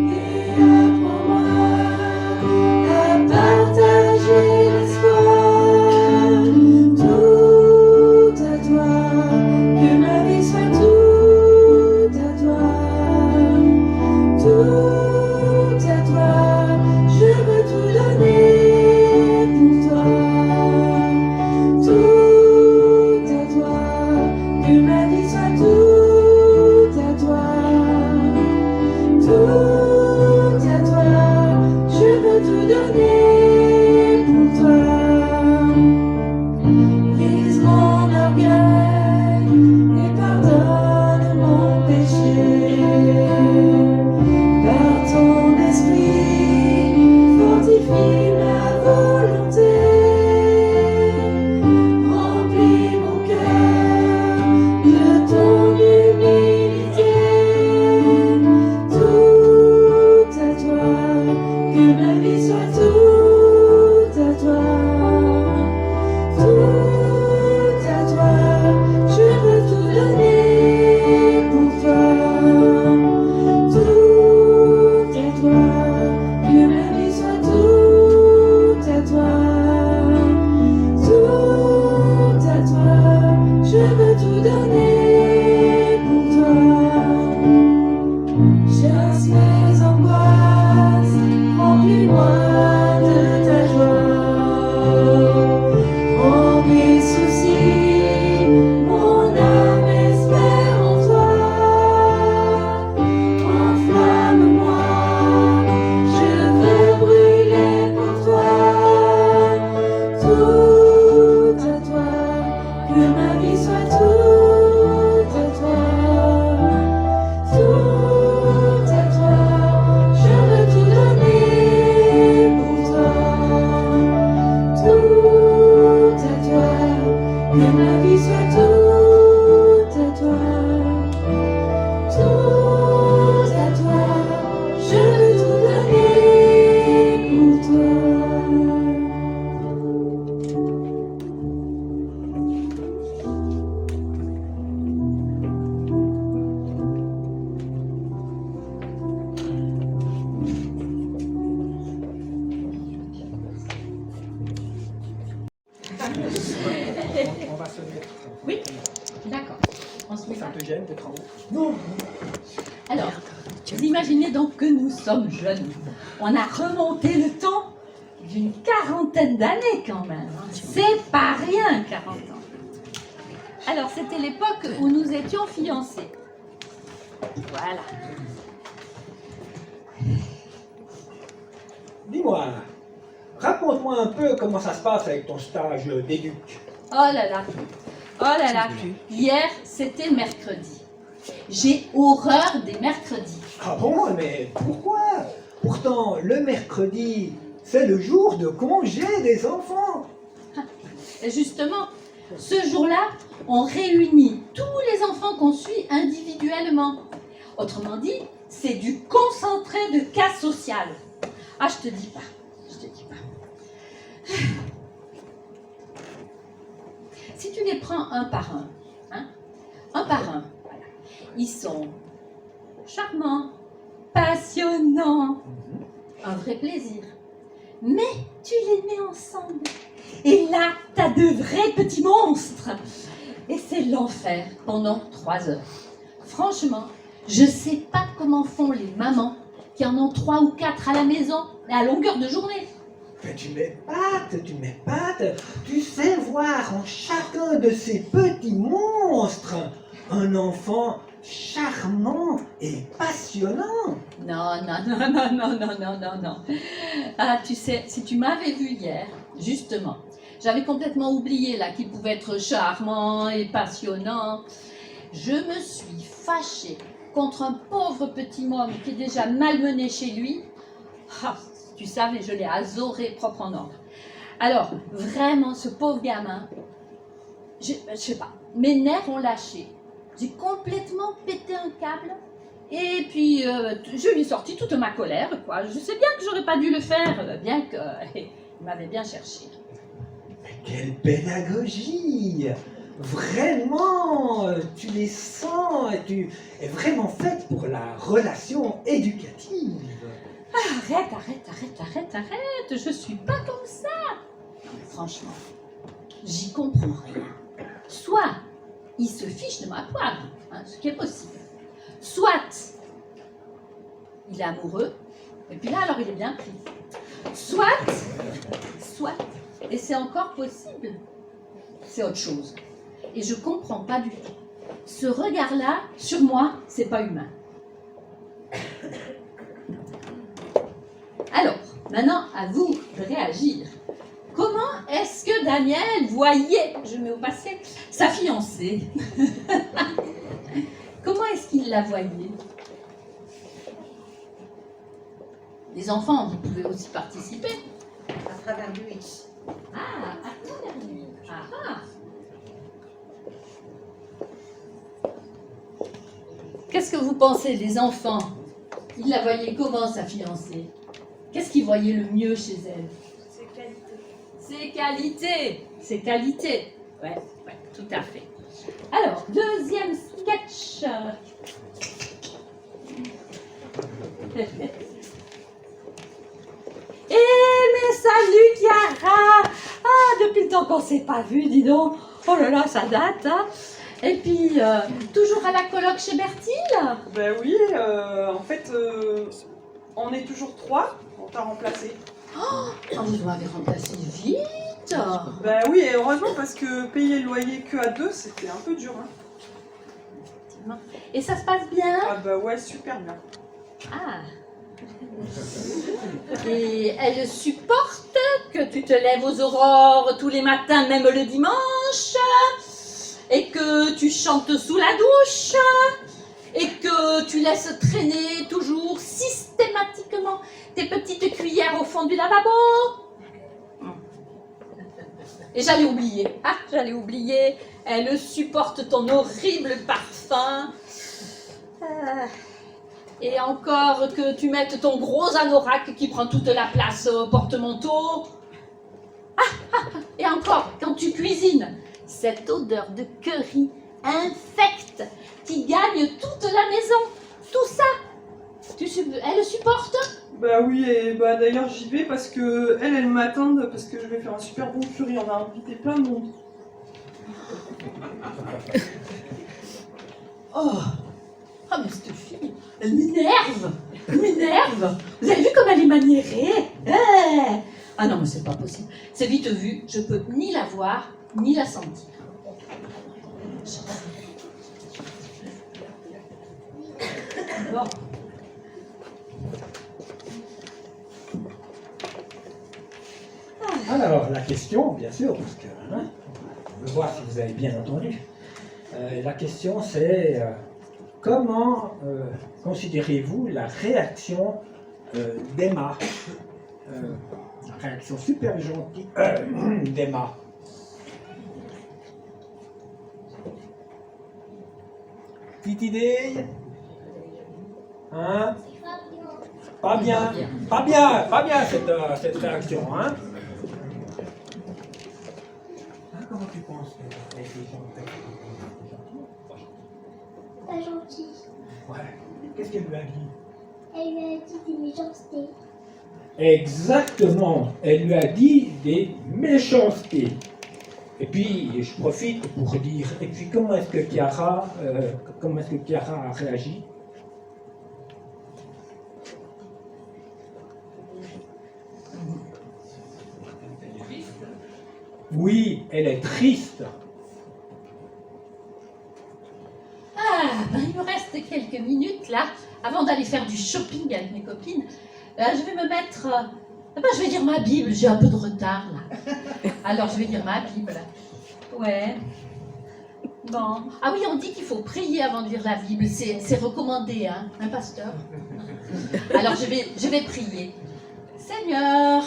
Et apprends-moi à partager l'espoir. Tout à toi, que ma vie soit tout à toi. Tout à toi, je veux tout donner pour toi. Tout à toi, que ma vie soit tout à toi. Tout à toi, je veux tout donner pour toi. Brise mon orgueil et pardonne mon péché. Par ton esprit, fortifie ma volonté. Remplis mon cœur de ton humilité. Tout à toi, que ma vie soit tout à toi. Tout à toi, je veux tout donner pour toi. Tout à toi, que ma vie soit tout à toi. Tout à toi, je veux tout donner pour toi. Chasse mes angoisses, remplis-moi de ta joie. Prends mes soucis, mon âme espère en toi. Enflamme-moi, je veux brûler pour toi. Tout à toi, que ma vie soit tout à toi. Tout à toi, je veux tout donner pour toi. Tout à toi, que ma vie soit tout à toi. Tout à toi, je veux tout donner pour toi. On va se mettre. Oui, d'accord. On se met Ça là. te gêne d'être en haut? Non. Alors, vous imaginez donc que nous sommes jeunes. On a remonté le temps d'une quarantaine d'années quand même. Hein. C'est pas rien, 40 ans. Alors, c'était l'époque où nous étions fiancés. Voilà. Dis-moi, raconte-moi un peu comment ça se passe avec ton stage d'éduc. Oh là là. Oh là là. Hier, c'était mercredi. J'ai horreur des mercredis. Ah bon, mais pourquoi? Pourtant, le mercredi, c'est le jour de congé des enfants. Et justement, ce jour-là, on réunit tous les enfants qu'on suit individuellement. Autrement dit, c'est du concentré de cas social. Ah, je te dis pas. Si tu les prends un par un, voilà. Ils sont charmants, passionnants, un vrai plaisir. Mais tu les mets ensemble. Et là, t'as de vrais petits monstres. Et c'est l'enfer pendant 3 heures. Franchement, je sais pas comment font les mamans qui en ont 3 ou 4 à la maison à longueur de journée. Mais tu m'épates, tu sais voir en chacun de ces petits monstres un enfant charmant et passionnant. Non. Ah, tu sais, si tu m'avais vu hier, justement, j'avais complètement oublié là qu'il pouvait être charmant et passionnant. Je me suis fâchée contre un pauvre petit môme qui est déjà malmené chez lui. Ah, tu savais, je l'ai azoré propre en ordre. Alors, vraiment, ce pauvre gamin, je sais pas, mes nerfs ont lâché. J'ai complètement pété un câble. Et puis, je lui ai sorti toute ma colère, quoi. Je sais bien que j'aurais pas dû le faire, bien qu'il m'avait bien cherché. Mais quelle pédagogie! Vraiment, tu les sens, tu es vraiment faite pour la relation éducative. Arrête, je suis pas comme ça. Non, mais franchement, j'y comprends rien. Soit il se fiche de ma poire, ce qui est possible. Soit il est amoureux, et puis là alors il est bien pris. Soit, et c'est encore possible, c'est autre chose. Et je comprends pas du tout. Ce regard-là, sur moi, c'est pas humain. Alors, maintenant, à vous de réagir. Comment est-ce que Daniel voyait, je mets au passé, sa fiancée? Comment est-ce qu'il la voyait? Les enfants, vous pouvez aussi participer. À travers lui. Ah, à travers lui. Ah. Qu'est-ce que vous pensez, les enfants? Ils la voyaient comment, sa fiancée? Qu'est-ce qu'ils voyaient le mieux chez elle? Ses qualités. Ouais, tout à fait. Alors, deuxième sketch. Mais salut Chiara! Ah, depuis le temps qu'on ne s'est pas vu, dis donc. Oh là là, ça date, hein. Et puis, toujours à la coloc chez Bertille? Ben oui, en fait, on est toujours 3, on t'a remplacé. Oh, vous m'avez remplacé vite. Ben oui, et heureusement parce que payer le loyer que à 2, c'était un peu dur. Hein. Et ça se passe bien? Ah bah ouais, super bien. Ah. Et elle supporte que tu te lèves aux aurores tous les matins, même le dimanche, et que tu chantes sous la douche, et que tu laisses traîner toujours systématiquement tes petites cuillères au fond du lavabo. Et j'allais oublier, elle supporte ton horrible parfum. Et encore que tu mettes ton gros anorak qui prend toute la place au porte-manteau. Et encore, quand tu cuisines, cette odeur de curry infecte qui gagne toute la maison. Tout ça, elle supporte? Bah oui, et bah d'ailleurs j'y vais parce que elle m'attend parce que je vais faire un super bon curry. On a invité plein de monde. Oh, mais cette fille, elle m'énerve. Vous avez vu comme elle est maniérée? Ah non, mais c'est pas possible. C'est vite vu, je peux ni la voir, ni la sentir. Bon. Alors, la question, bien sûr, parce que on veut voir si vous avez bien entendu. La question, c'est comment considérez-vous la réaction d'Emma Réaction super gentille d'Emma. Petite idée? Hein? Pas bien, pas bien cette réaction, hein? Comment tu penses que les filles sont Pas gentil. Ouais. Qu'est-ce qu'elle lui a dit? Elle lui a dit des méchancetés. Exactement. Elle lui a dit des méchancetés. Et puis, je profite pour dire, et puis comment est-ce que Chiara a réagi? Oui, elle est triste. Ah, ben, il me reste quelques minutes là, avant d'aller faire du shopping avec mes copines. Je vais me mettre. Je vais lire ma Bible, j'ai un peu de retard là. Alors je vais lire ma Bible. Ouais. Bon. Ah oui, on dit qu'il faut prier avant de lire la Bible. C'est recommandé, hein, un pasteur. Alors je vais prier. Seigneur,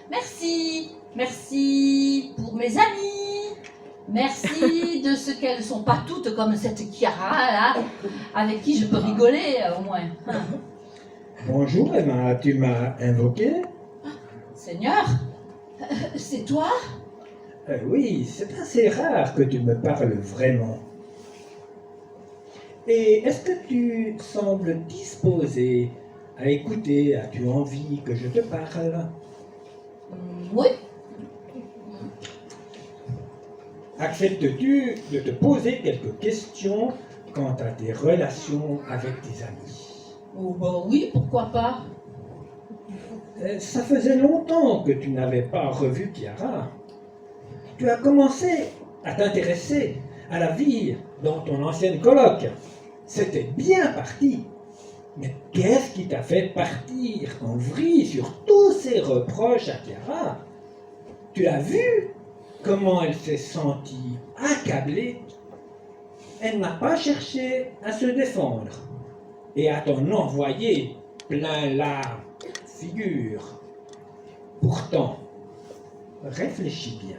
merci. Merci pour mes amis. Merci de ce qu'elles ne sont pas toutes comme cette Chiara là, avec qui je peux rigoler au moins. Bonjour Emma, tu m'as invoqué? Seigneur, c'est toi? Oui, c'est assez rare que tu me parles vraiment. Et est-ce que tu sembles disposé à écouter? As-tu envie que je te parle? Oui. Acceptes-tu de te poser quelques questions quant à tes relations avec tes amis? Oh bah oui, pourquoi pas? Ça faisait longtemps que tu n'avais pas revu Chiara. Tu as commencé à t'intéresser à la vie dans ton ancienne coloc. C'était bien parti. Mais qu'est-ce qui t'a fait partir en vrille sur tous ces reproches à Chiara? Tu as vu comment elle s'est sentie accablée? Elle n'a pas cherché à se défendre et à t'en envoyer plein la figure. Pourtant, réfléchis bien.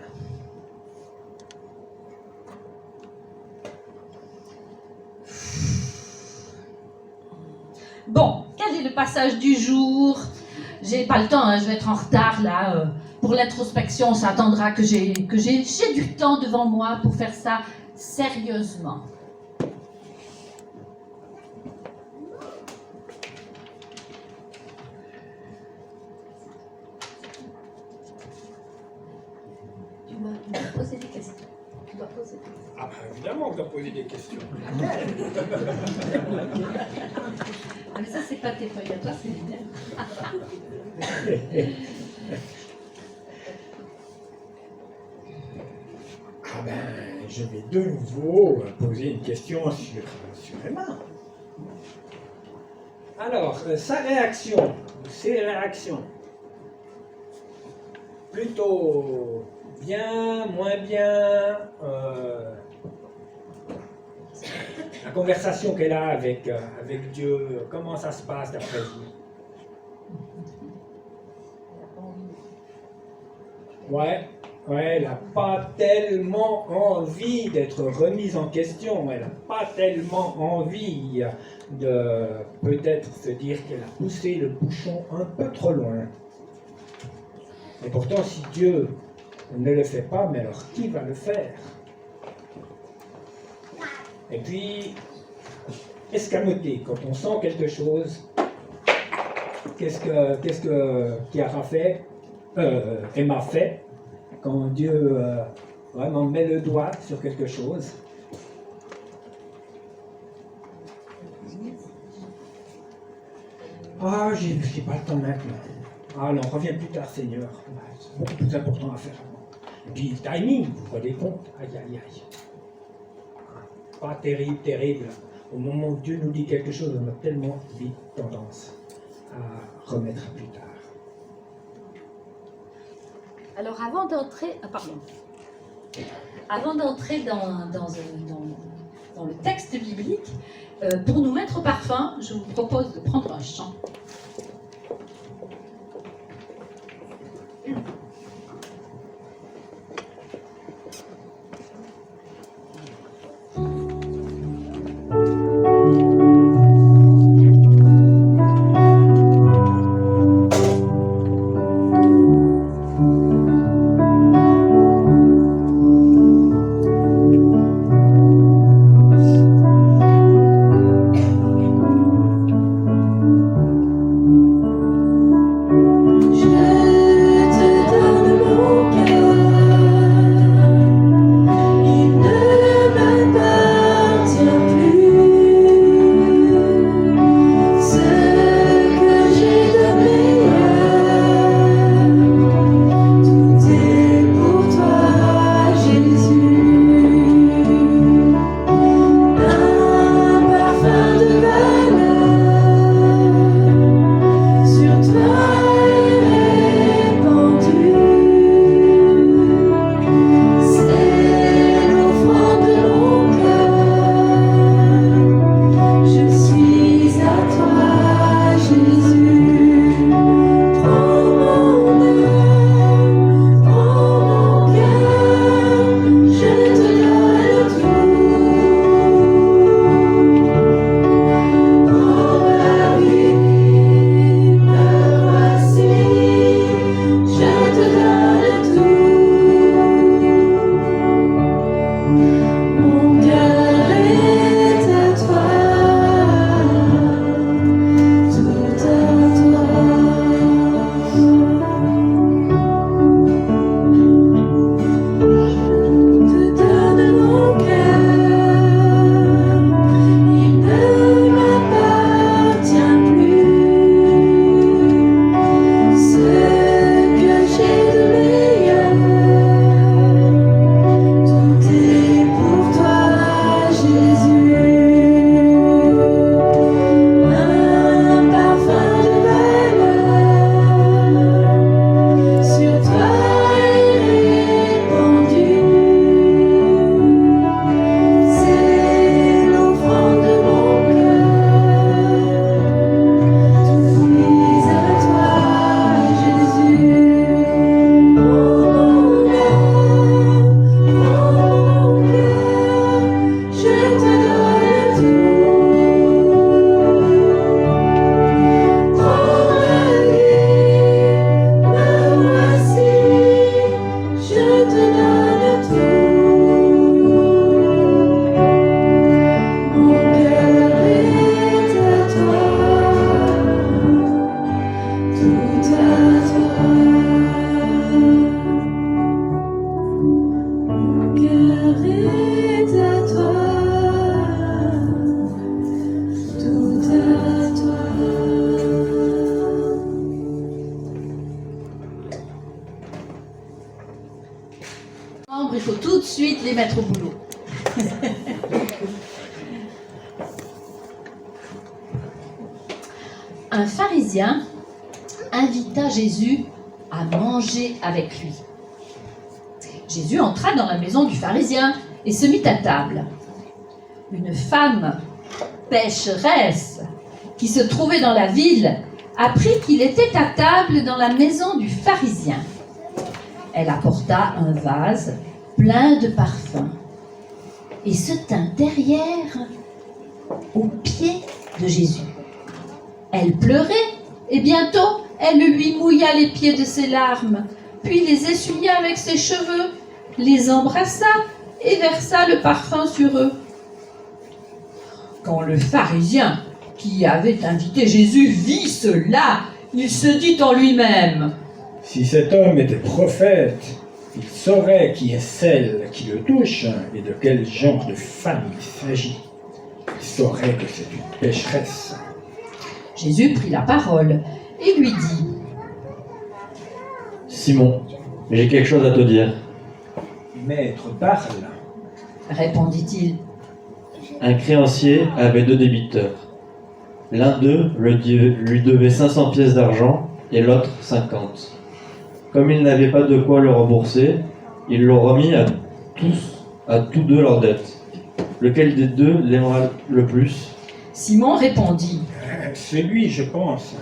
Bon, quel est le passage du jour? J'ai pas le temps, hein, je vais être en retard là. Pour l'introspection, ça attendra que j'ai du temps devant moi pour faire ça sérieusement. Tu dois poser des questions. Tu dois poser des questions. Ah ben évidemment, on doit poser des questions. Ah, mais ça, c'est pas tes feuilles à toi, c'est les miennes. Ah ben, je vais de nouveau poser une question sur Emma. Alors, sa réaction, ses réactions, plutôt bien, moins bien, la conversation qu'elle a avec Dieu, comment ça se passe d'après vous? Ouais, elle n'a pas tellement envie d'être remise en question, elle n'a pas tellement envie de peut-être se dire qu'elle a poussé le bouchon un peu trop loin. Et pourtant, si Dieu ne le fait pas, mais alors qui va le faire? Et puis, escamoter, quand on sent quelque chose, qu'est-ce que Chiara fait, Emma fait, quand Dieu vraiment met le doigt sur quelque chose? Ah, j'ai pas le temps maintenant. Ah non, reviens plus tard, Seigneur. C'est beaucoup plus important à faire avant. Et puis, le timing, vous vous rendez compte? Aïe, aïe, aïe. Pas terrible, terrible. Au moment où Dieu nous dit quelque chose, on a tellement vite tendance à remettre plus tard. Alors, avant d'entrer dans le texte biblique, pour nous mettre au parfum, je vous propose de prendre un chant. Il faut tout de suite les mettre au boulot. Un pharisien invita Jésus à manger avec lui. Jésus entra dans la maison du pharisien et se mit à table. Une femme pécheresse qui se trouvait dans la ville apprit qu'il était à table dans la maison du pharisien. Elle apporta un vase plein de parfums et se tint derrière aux pieds de Jésus. Elle pleurait et bientôt elle lui mouilla les pieds de ses larmes, puis les essuya avec ses cheveux, les embrassa et versa le parfum sur eux. Quand le pharisien qui avait invité Jésus vit cela, il se dit en lui-même: Si cet homme était prophète, il saurait qui est celle qui le touche et de quel genre de femme il s'agit. Il saurait que c'est une pécheresse. Jésus prit la parole et lui dit: Simon, j'ai quelque chose à te dire. Maître, parle. Répondit-il. Un créancier avait 2 débiteurs. L'un d'eux lui devait 500 pièces d'argent et l'autre 50. Comme il n'avait pas de quoi le rembourser, il l'ont remis à tous deux leurs dettes. Lequel des deux l'aimera le plus? Simon répondit: Celui, je pense,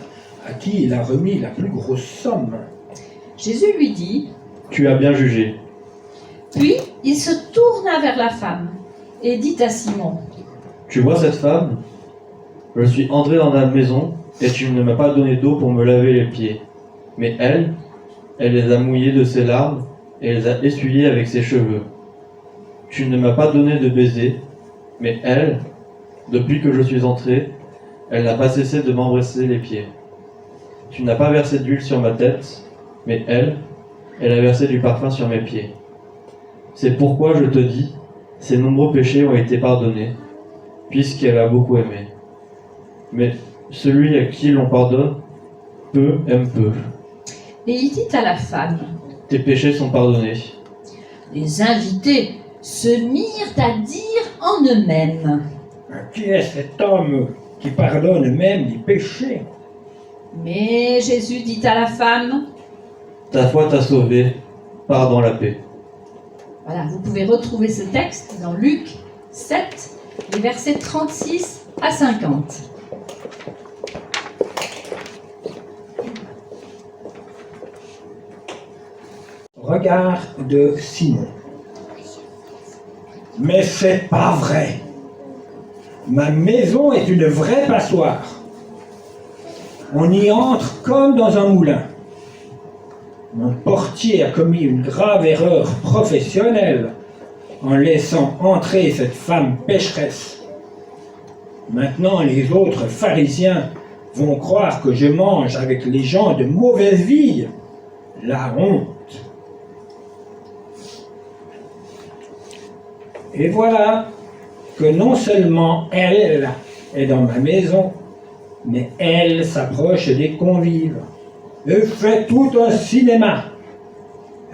à qui il a remis la plus grosse somme. Jésus lui dit, Tu as bien jugé. puis il se tourna vers la femme et dit à Simon, Tu vois cette femme? Je suis entré dans ta maison et tu ne m'as pas donné d'eau pour me laver les pieds. Mais elle les a mouillés de ses larmes et les a essuyés avec ses cheveux. Tu ne m'as pas donné de baiser, mais elle, depuis que je suis entré, elle n'a pas cessé de m'embrasser les pieds. Tu n'as pas versé d'huile sur ma tête, mais elle a versé du parfum sur mes pieds. C'est pourquoi je te dis, ses nombreux péchés ont été pardonnés, puisqu'elle a beaucoup aimé. Mais celui à qui l'on pardonne, peu aime peu. et il dit à la femme, Tes péchés sont pardonnés. les invités se mirent à dire en eux-mêmes, Qui est cet homme qui pardonne même les péchés? mais Jésus dit à la femme, Ta foi t'a sauvé, pars dans la paix. voilà, vous pouvez retrouver ce texte dans Luc 7, les versets 36 à 50. Regard de Simon. Mais c'est pas vrai. Ma maison est une vraie passoire. On y entre comme dans un moulin. Mon portier a commis une grave erreur professionnelle en laissant entrer cette femme pécheresse. Maintenant, les autres pharisiens vont croire que je mange avec les gens de mauvaise vie. La honte. Et voilà que non seulement elle est dans ma maison, mais elle s'approche des convives et fait tout un cinéma.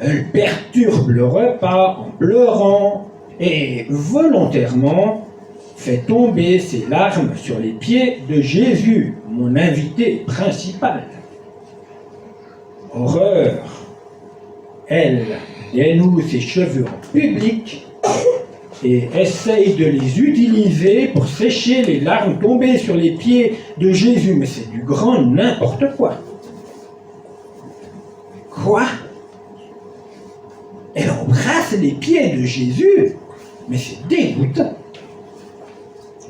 Elle perturbe le repas en pleurant et volontairement fait tomber ses larmes sur les pieds de Jésus, mon invité principal. Horreur! Elle dénoue ses cheveux en public et essaye de les utiliser pour sécher les larmes tombées sur les pieds de Jésus. Mais c'est du grand n'importe quoi. Quoi? Elle embrasse les pieds de Jésus? Mais c'est dégoûtant.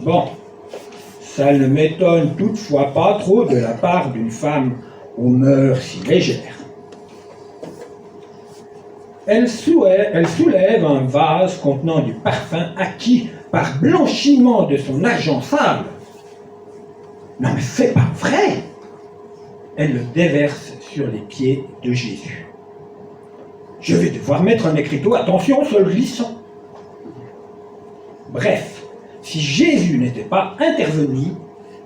Bon, ça ne m'étonne toutefois pas trop de la part d'une femme aux mœurs si légères. Elle soulève un vase contenant du parfum acquis par blanchiment de son argent sale. Non mais c'est pas vrai! Elle le déverse sur les pieds de Jésus. Je vais devoir mettre un écriteau, attention, seul glissant. Bref, si Jésus n'était pas intervenu,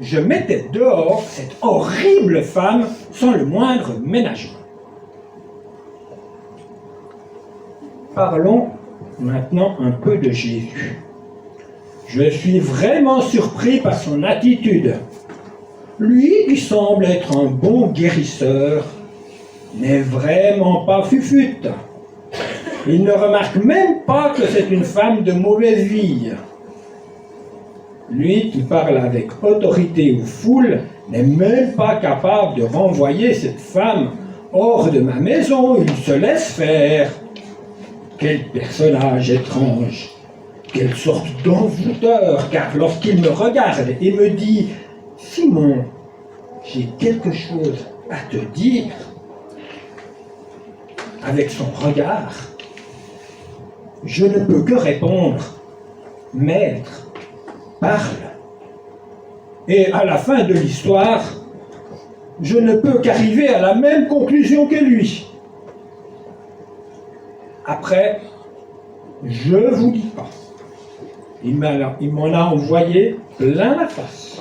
je mettais dehors cette horrible femme sans le moindre ménagement. Parlons maintenant un peu de Jésus. Je suis vraiment surpris par son attitude. Lui qui semble être un bon guérisseur n'est vraiment pas fufute. Il ne remarque même pas que c'est une femme de mauvaise vie. Lui qui parle avec autorité aux foules n'est même pas capable de renvoyer cette femme hors de ma maison. Il se laisse faire. Quel personnage étrange, quelle sorte d'envoûteur, car lorsqu'il me regarde et me dit « Simon, j'ai quelque chose à te dire », avec son regard, je ne peux que répondre « Maître, parle ». Et à la fin de l'histoire, je ne peux qu'arriver à la même conclusion que lui. Après, je vous dis pas. Il m'en a envoyé plein la face.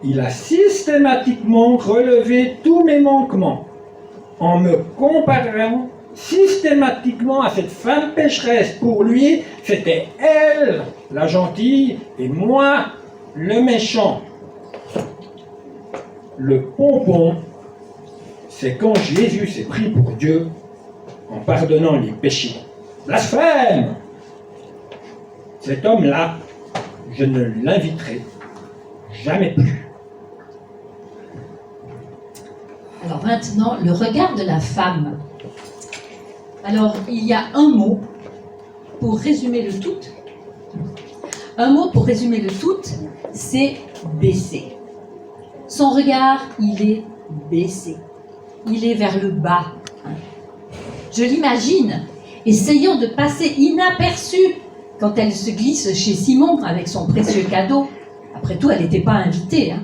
Il a systématiquement relevé tous mes manquements en me comparant systématiquement à cette femme pécheresse. Pour lui, c'était elle, la gentille, et moi, le méchant. Le pompon, c'est quand Jésus s'est pris pour Dieu en pardonnant les péchés. Blasphème! Cet homme-là, je ne l'inviterai jamais plus. Alors maintenant, le regard de la femme. Alors, il y a un mot pour résumer le tout. Un mot pour résumer le tout, c'est baisser. Son regard, il est baissé. Il est vers le bas. Je l'imagine essayant de passer inaperçue quand elle se glisse chez Simon avec son précieux cadeau. Après tout, elle n'était pas invitée.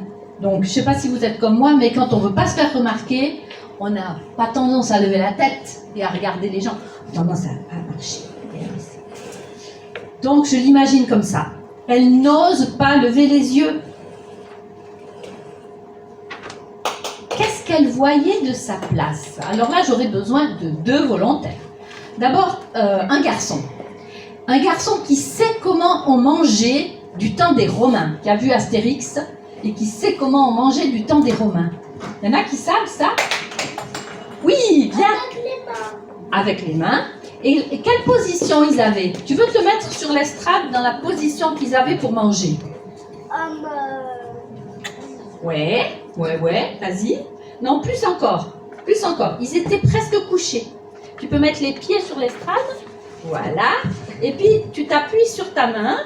Donc, je ne sais pas si vous êtes comme moi, mais quand on ne veut pas se faire remarquer, on n'a pas tendance à lever la tête et à regarder les gens. On a tendance à marcher. Donc, je l'imagine comme ça. Elle n'ose pas lever les yeux. Qu'est-ce qu'elle voyait de sa place? Alors là, j'aurais besoin de 2 volontaires. D'abord, un garçon. Un garçon qui sait comment on mangeait du temps des Romains, qui a vu Astérix et qui sait comment on mangeait du temps des Romains. Il y en a qui savent ça? Oui, bien. Avec les mains. Avec les mains. Et quelle position ils avaient? Tu veux te mettre sur l'estrade dans la position qu'ils avaient pour manger? Ouais, vas-y. Non, plus encore. Ils étaient presque couchés. Tu peux mettre les pieds sur l'estrade. Voilà. Et puis, tu t'appuies sur ta main.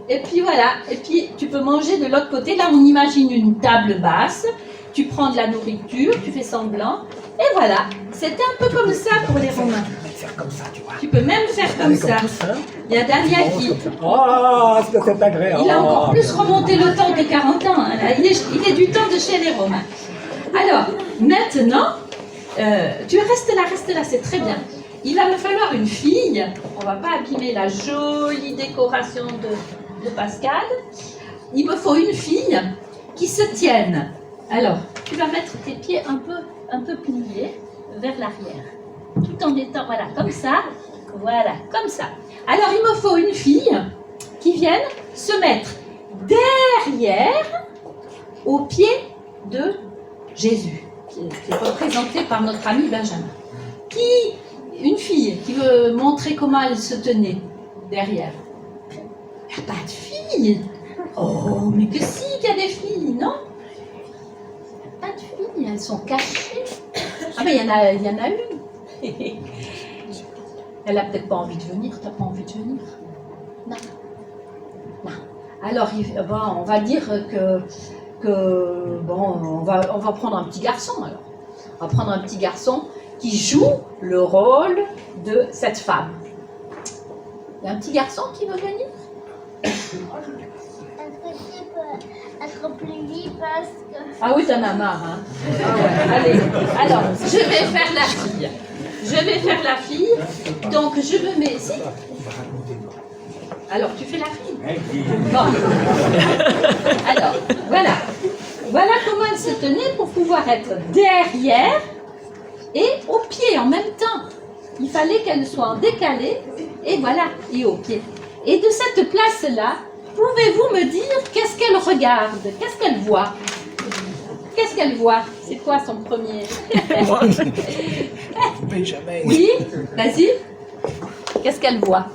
Et puis, voilà. Et puis, tu peux manger de l'autre côté. Là, on imagine une table basse. Tu prends de la nourriture, tu fais semblant. Et voilà. C'était un peu comme ça pour les Romains. Faire comme ça, tu vois. Tu peux même faire comme ça. Il y a Daniel qui... Oh, c'est agréable. Il a encore plus remonté le temps que 40 ans. Hein, là. Il est du temps de chez les Romains. Alors, maintenant, tu restes là, c'est très bien. Il va me falloir une fille. On ne va pas abîmer la jolie décoration de Pascal. Il me faut une fille qui se tienne. Alors, tu vas mettre tes pieds un peu pliés vers l'arrière. Tout en étant, voilà, comme ça. Voilà, comme ça. Alors, il me faut une fille qui vienne se mettre derrière, au pied de Jésus, qui est représenté par notre ami Benjamin. Une fille qui veut montrer comment elle se tenait derrière. Il n'y a pas de fille. Oh, mais que si, qu'il y a des filles, non? Il n'y a pas de filles, elles sont cachées. Ah, mais il y en a une. Elle a peut-être pas envie de venir. T'as pas envie de venir? Non. Alors, on va dire on va prendre un petit garçon alors. On va prendre un petit garçon qui joue le rôle de cette femme. Il y a un petit garçon qui veut venir? Est-ce que tu peux être plus vite parce que... Ah oui, t'en as marre, hein? Ah ouais, allez. Alors, je vais faire la fille. Donc, je me mets ici. Alors, tu fais la fille? Bon. Alors, voilà. Voilà comment elle se tenait pour pouvoir être derrière et au pied en même temps. Il fallait qu'elle soit en décalé et voilà, et au pied. Et de cette place-là, pouvez-vous me dire qu'est-ce qu'elle regarde? Qu'est-ce qu'elle voit? Qu'est-ce qu'elle voit? C'est quoi son premier? Benjamin. Oui, vas-y. Qu'est-ce qu'elle voit?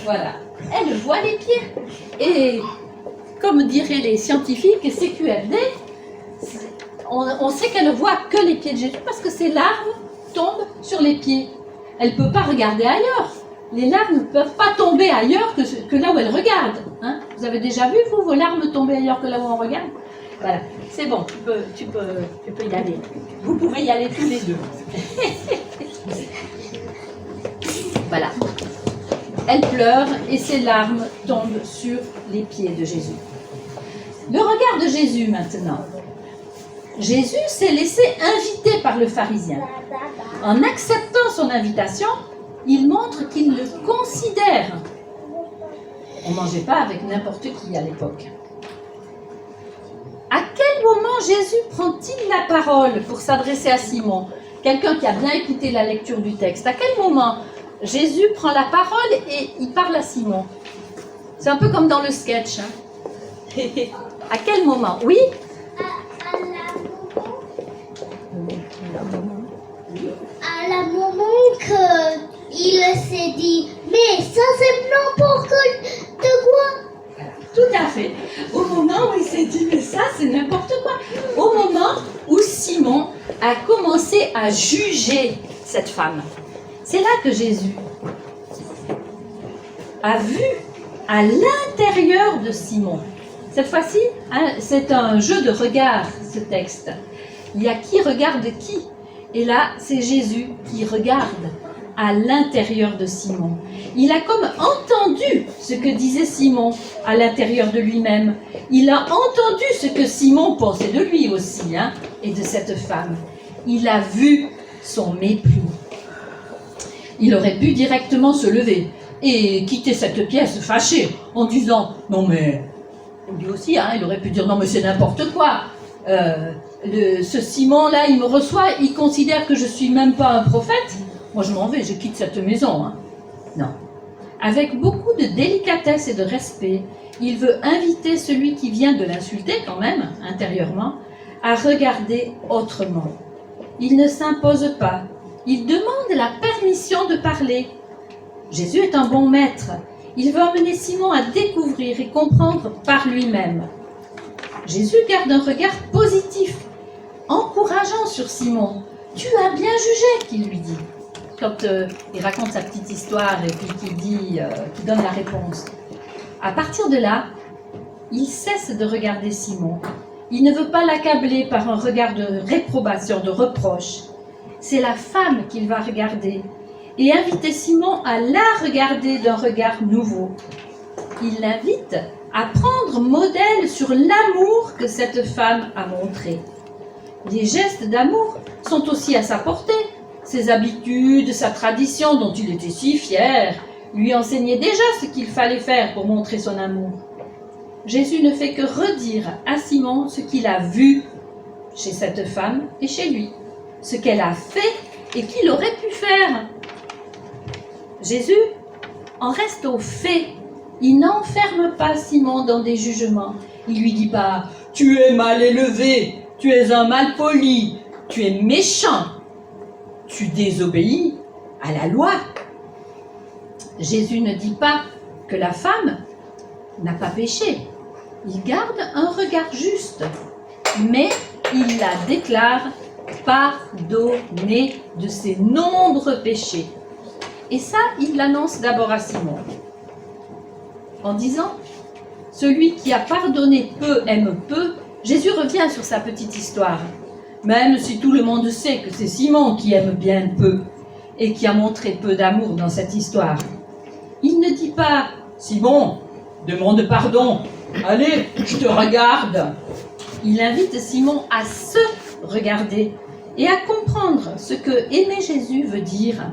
Voilà. Elle voit les pieds. Et comme diraient les scientifiques, CQFD, on sait qu'elle ne voit que les pieds de Jésus parce que ses larmes tombent sur les pieds. Elle ne peut pas regarder ailleurs. Les larmes ne peuvent pas tomber ailleurs que là où elle regarde. Hein? Vous avez déjà vu, vous, vos larmes tomber ailleurs que là où on regarde? Voilà, c'est bon, tu peux y aller. Vous pouvez y aller tous les deux. Voilà. Elle pleure et ses larmes tombent sur les pieds de Jésus. Le regard de Jésus maintenant. Jésus s'est laissé inviter par le pharisien. En acceptant son invitation, il montre qu'il le considère. On ne mangeait pas avec n'importe qui à l'époque. À quel moment Jésus prend-il la parole pour s'adresser à Simon? Quelqu'un qui a bien écouté la lecture du texte. À quel moment Jésus prend la parole et il parle à Simon? C'est un peu comme dans le sketch. Hein? À quel moment? Oui? À la moment qu'il s'est dit, mais ça c'est n'importe quoi. Tout à fait. Au moment où il s'est dit, mais ça c'est n'importe quoi. Au moment a commencé à juger cette femme. C'est là que Jésus a vu à l'intérieur de Simon. Cette fois-ci, hein, c'est un jeu de regard, ce texte. Il y a qui regarde qui. Et là, c'est Jésus qui regarde à l'intérieur de Simon. Il a comme entendu ce que disait Simon à l'intérieur de lui-même. Il a entendu ce que Simon pensait de lui aussi, hein, et de cette femme. Il a vu son mépris. Il aurait pu directement se lever et quitter cette pièce fâché en disant « Non mais, lui aussi, hein, il aurait pu dire « Non mais c'est n'importe quoi. Ce Simon-là, il me reçoit, il considère que je suis même pas un prophète. Moi je m'en vais, je quitte cette maison. Hein. » Non. Avec beaucoup de délicatesse et de respect, il veut inviter celui qui vient de l'insulter quand même, intérieurement, à regarder autrement. Il ne s'impose pas. Il demande la permission de parler. Jésus est un bon maître. Il veut emmener Simon à découvrir et comprendre par lui-même. Jésus garde un regard positif, encourageant sur Simon. « Tu as bien jugé », qu'il lui dit. Quand il raconte sa petite histoire et puis qu'il donne la réponse. À partir de là, il cesse de regarder Simon. Il ne veut pas l'accabler par un regard de réprobation, de reproche. C'est la femme qu'il va regarder et inviter Simon à la regarder d'un regard nouveau. Il l'invite à prendre modèle sur l'amour que cette femme a montré. Les gestes d'amour sont aussi à sa portée. Ses habitudes, sa tradition dont il était si fier, lui enseignaient déjà ce qu'il fallait faire pour montrer son amour. Jésus ne fait que redire à Simon ce qu'il a vu chez cette femme et chez lui, ce qu'elle a fait et qu'il aurait pu faire. Jésus en reste aux faits. Il n'enferme pas Simon dans des jugements. Il lui dit pas « Tu es mal élevé, tu es un mal poli, tu es méchant, tu désobéis à la loi. » Jésus ne dit pas que la femme n'a pas péché. Il garde un regard juste, mais il la déclare pardonnée de ses nombreux péchés. Et ça, il l'annonce d'abord à Simon, en disant « Celui qui a pardonné peu aime peu », Jésus revient sur sa petite histoire. Même si tout le monde sait que c'est Simon qui aime bien peu et qui a montré peu d'amour dans cette histoire. Il ne dit pas « Simon, demande pardon, allez, je te regarde ». Il invite Simon à se regarder et à comprendre ce que aimer Jésus veut dire.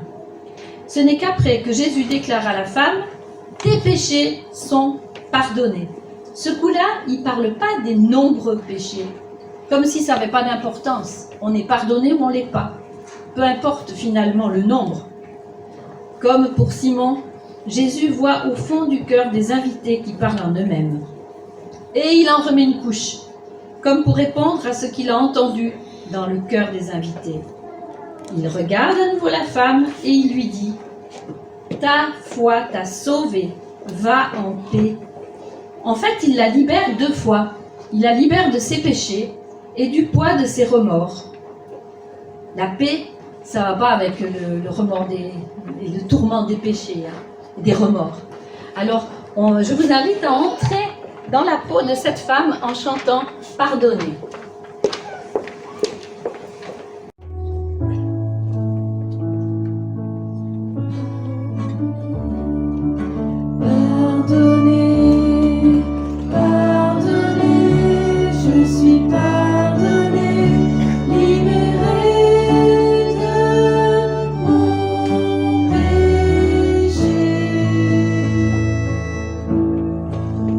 Ce n'est qu'après que Jésus déclare à la femme « Tes péchés sont pardonnés ». Ce coup-là, il ne parle pas des nombreux péchés, comme si ça n'avait pas d'importance. On est pardonné ou on ne l'est pas. Peu importe finalement le nombre. Comme pour Simon, Jésus voit au fond du cœur des invités qui parlent en eux-mêmes. Et il en remet une couche, comme pour répondre à ce qu'il a entendu dans le cœur des invités. Il regarde à nouveau la femme et il lui dit « Ta foi t'a sauvée, va en paix. » En fait, il la libère deux fois. Il la libère de ses péchés et du poids de ses remords. La paix, ça ne va pas avec le remords et le tourment des péchés, hein, et des remords. Alors, je vous invite à entrer dans la peau de cette femme en chantant « Pardonnez ». Pardonnez, pardonnez, je suis pardonnée, libérée de mon péché.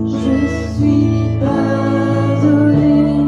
Je suis pardonnée,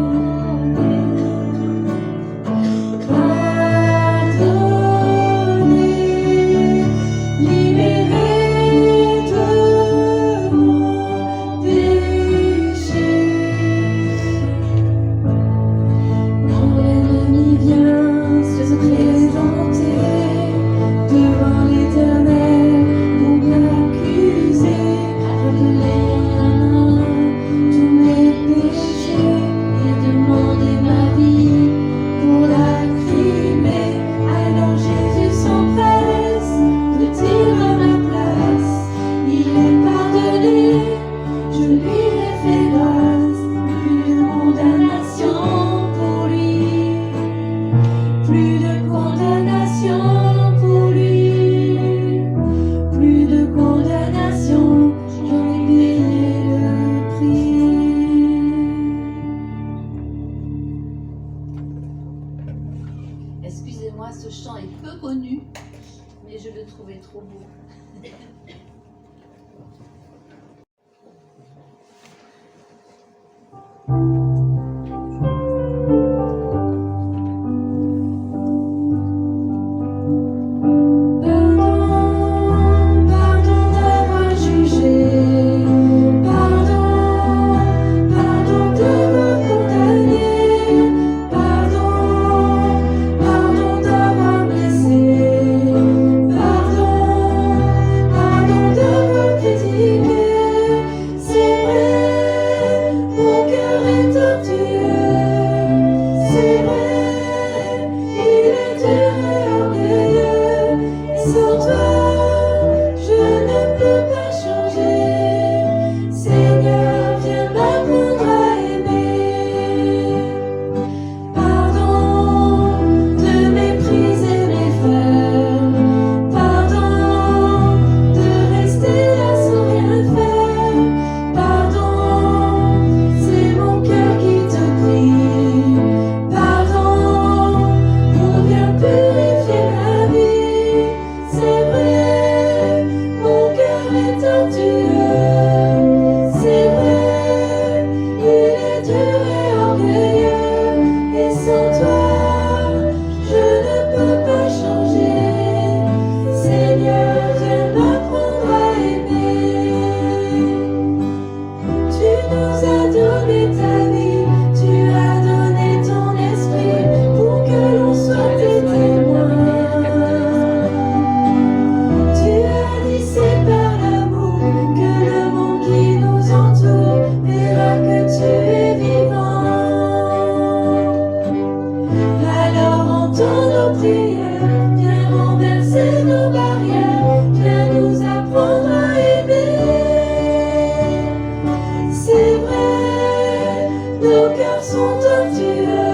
condamnation pour lui, plus de condamnation, j'en ai payé le prix. Excusez-moi, ce chant est peu connu, mais je le trouvais trop beau. Pardon d'avoir jugé, pardon d'avoir condamné, pardon d'avoir blessé, pardon d'avoir critiqué. C'est vrai, mon cœur est tortueux, c'est vrai, il est dur et orgueilleux, et sans toi, je ne peux pas changer. Seigneur, viens m'apprendre à aimer. Pardon de mépriser mes frères. Pardon de rester là sans rien faire. Pardon, c'est mon cœur qui te prie. Pardon, on vient purifier ma vie. C'est vrai, mon cœur est tortueux. C'est vrai, il est dur et orgueilleux. Et sans toi, je ne peux pas changer. Seigneur, viens m'apprendre à aimer. Tu nous as donné ta vie, tu as donné ton esprit pour que l'on soit tes témoins. Tu as dit c'est par l'amour que le monde qui nous entoure verra que tu es vivant. Alors entends nos prières, viens renverser nos barrières, viens nous apprendre à aimer. C'est vrai, nos cœurs sont tortueux.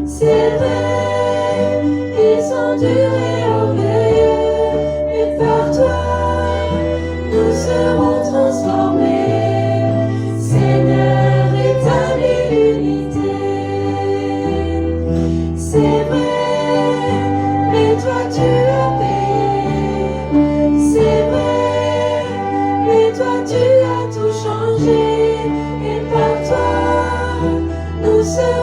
C'est vrai, ils sont durs et orgueilleux. Mais par toi, nous serons transformés. Seigneur, établis l'unité. C'est vrai, mais toi tu as payé. C'est vrai, mais toi tu as tout changé. Et par toi, nous serons